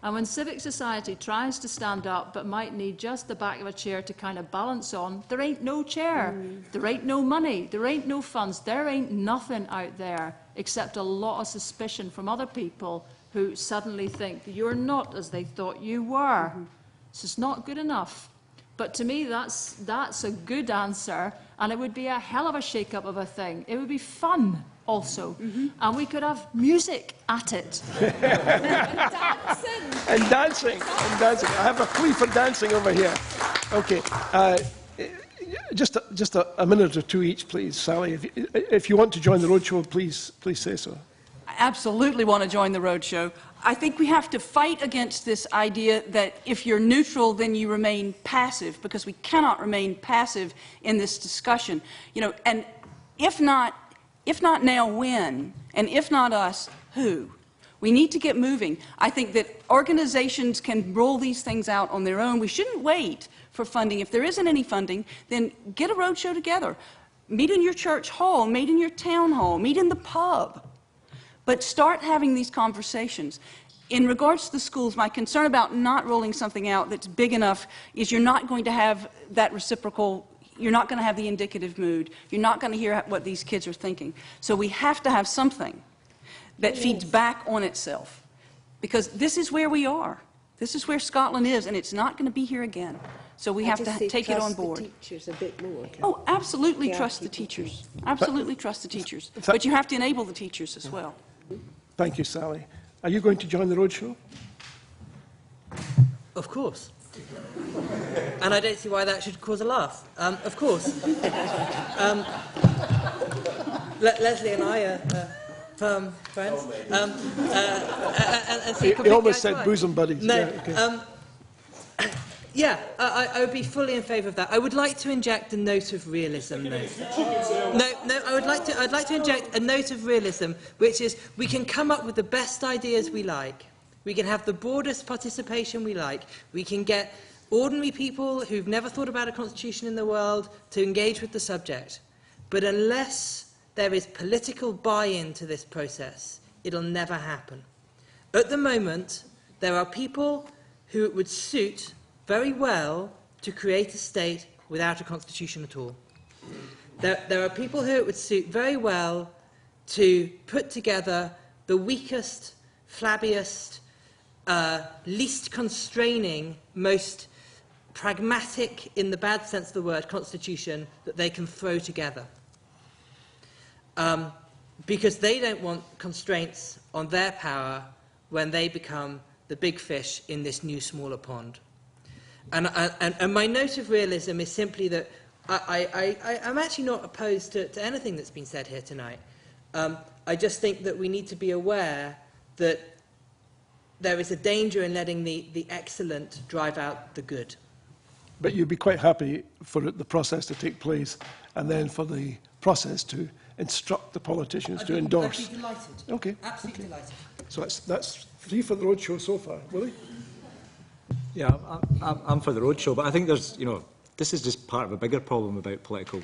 And when civic society tries to stand up but might need just the back of a chair to kind of balance on, there ain't no chair, there ain't no money, there ain't no funds, there ain't nothing out there except a lot of suspicion from other people who suddenly think you're not as they thought you were. So it's not good enough. But to me, that's a good answer, and it would be a hell of a shake-up of a thing. It would be fun also, and we could have music at it. And dancing. I have a plea for dancing over here. Okay. Just a minute or two each, please. Sally, if you want to join the roadshow, please say so. I absolutely want to join the roadshow. I think we have to fight against this idea that if you're neutral, then you remain passive, because we cannot remain passive in this discussion. You know, and if not now, when? And if not us, who? We need to get moving. I think that organizations can roll these things out on their own. We shouldn't wait for funding. If there isn't any funding, then get a roadshow together. Meet in your church hall, meet in your town hall, meet in the pub. But start having these conversations. In regards to the schools, my concern about not rolling something out that's big enough is you're not going to have that reciprocal, you're not going to have the indicative mood, you're not going to hear what these kids are thinking. So we have to have something that feeds back on itself. Because this is where we are. This is where Scotland is, and it's not going to be here again. So we have to take it on board. The teachers a bit more. Oh, absolutely trust the teachers. Absolutely trust the teachers. But you have to enable the teachers as well. Thank you, Sally. Are you going to join the roadshow? Of course. And I don't see why that should cause a laugh. Of course. Leslie and I are firm friends. He almost said bosom buddies. No. Yeah, okay. Yeah, I would be fully in favour of that. I would like to inject a note of realism, though. I'd like to inject a note of realism, which is we can come up with the best ideas we like. We can have the broadest participation we like. We can get ordinary people who've never thought about a constitution in the world to engage with the subject. But unless there is political buy-in to this process, it'll never happen. At the moment, there are people who it would suit very well to create a state without a constitution at all. There are people who it would suit very well to put together the weakest, flabbiest, least constraining, most pragmatic, in the bad sense of the word, constitution that they can throw together. Because they don't want constraints on their power when they become the big fish in this new smaller pond. And my note of realism is simply that I'm actually not opposed to anything that's been said here tonight. I just think that we need to be aware that there is a danger in letting the excellent drive out the good. But you'd be quite happy for the process to take place and then for the process to instruct the politicians to endorse. I'd be delighted. Okay. Absolutely delighted. So that's free for the roadshow so far. Willie? Yeah, I'm for the roadshow, but I think there's, this is just part of a bigger problem about political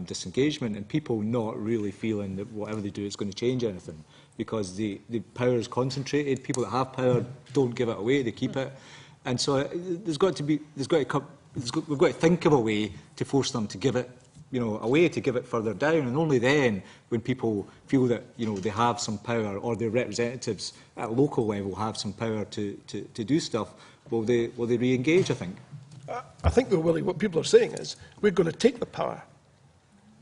disengagement and people not really feeling that whatever they do is going to change anything because the power is concentrated. People that have power don't give it away; they keep it, and so we've got to think of a way to force them to give it, a way to give it further down, and only then, when people feel that they have some power or their representatives at a local level have some power to do stuff, will they re-engage? I think. I think, though, Willie, what people are saying is we're going to take the power.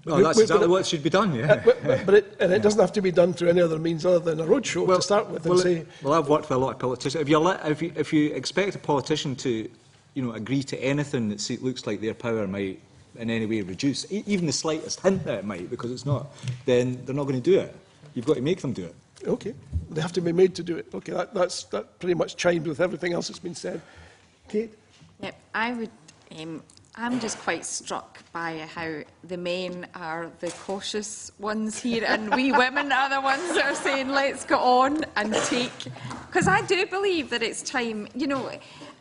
Well, that's exactly what should be done, yeah. But it doesn't have to be done through any other means other than a roadshow to start with. Well, I've worked with a lot of politicians. If you expect a politician to, agree to anything that looks like their power might in any way reduce, even the slightest hint that it might, because it's not, then they're not going to do it. You've got to make them do it. Okay, they have to be made to do it. Okay, that pretty much chimed with everything else that's been said. Kate? Yep, I would. I'm just quite struck by how the men are the cautious ones here and we women are the ones that are saying let's go on and take, because I do believe that it's time,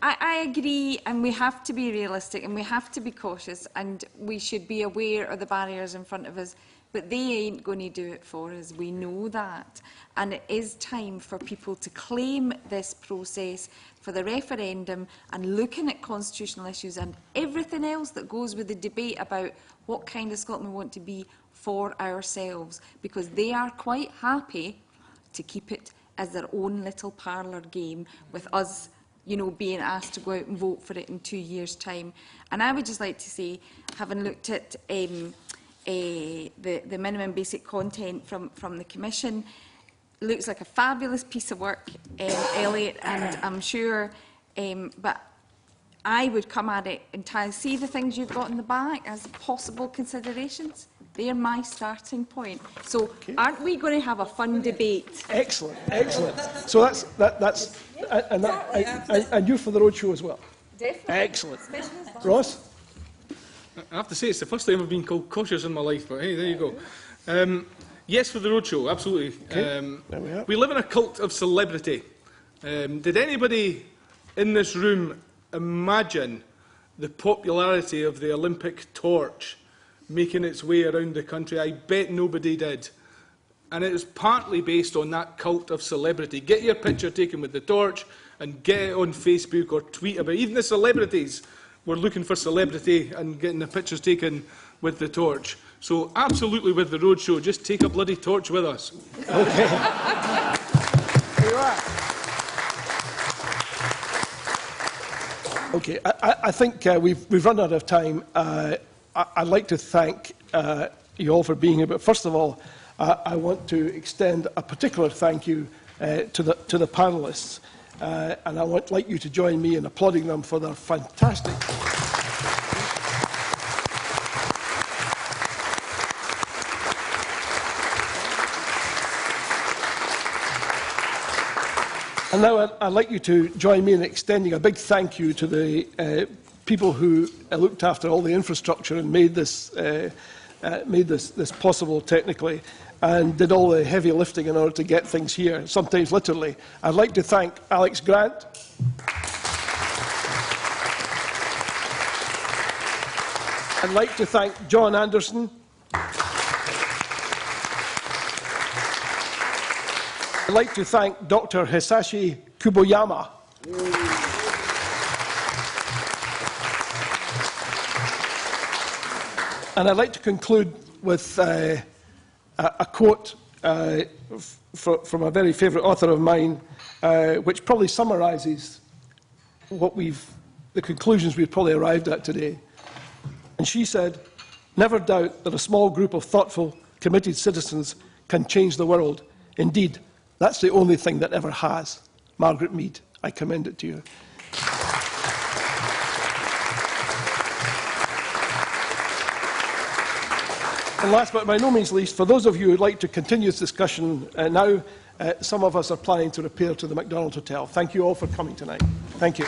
I agree, and we have to be realistic and we have to be cautious and we should be aware of the barriers in front of us, but they ain't going to do it for us. We know that. And it is time for people to claim this process for the referendum and looking at constitutional issues and everything else that goes with the debate about what kind of Scotland we want to be for ourselves, because they are quite happy to keep it as their own little parlour game with us being asked to go out and vote for it in 2 years' time. And I would just like to say, having looked at the minimum basic content from the Commission, looks like a fabulous piece of work, Elliot, and I'm sure, but I would come at it entirely. See the things you've got in the back as possible considerations? They're my starting point. So aren't we going to have a fun debate? Excellent, excellent. So that's and you're for the roadshow as well? Definitely. Excellent. Ross? I have to say, it's the first time I've been called cautious in my life, but hey, there you go. Yes, for the roadshow, absolutely. Okay. We live in a cult of celebrity. Did anybody in this room imagine the popularity of the Olympic torch making its way around the country? I bet nobody did. And it is partly based on that cult of celebrity. Get your picture taken with the torch and get it on Facebook or tweet about it. Even the celebrities were looking for celebrity and getting the pictures taken with the torch. So absolutely with the roadshow, just take a bloody torch with us. Okay. Here you are. Okay, I think we've run out of time. I'd like to thank you all for being here, but first of all, I want to extend a particular thank you to the panellists, and I would like you to join me in applauding them for their fantastic. And now I'd like you to join me in extending a big thank you to the people who looked after all the infrastructure and made this possible technically, and did all the heavy lifting in order to get things here, sometimes literally. I'd like to thank Alex Grant, I'd like to thank John Anderson. I'd like to thank Dr. Hisashi Kuboyama. And I'd like to conclude with a quote from a very favourite author of mine, which probably summarises the conclusions we've probably arrived at today. And she said, "Never doubt that a small group of thoughtful, committed citizens can change the world. Indeed, that's the only thing that ever has." Margaret Mead, I commend it to you. And last but by no means least, for those of you who would like to continue this discussion now, some of us are planning to repair to the McDonald Hotel. Thank you all for coming tonight. Thank you.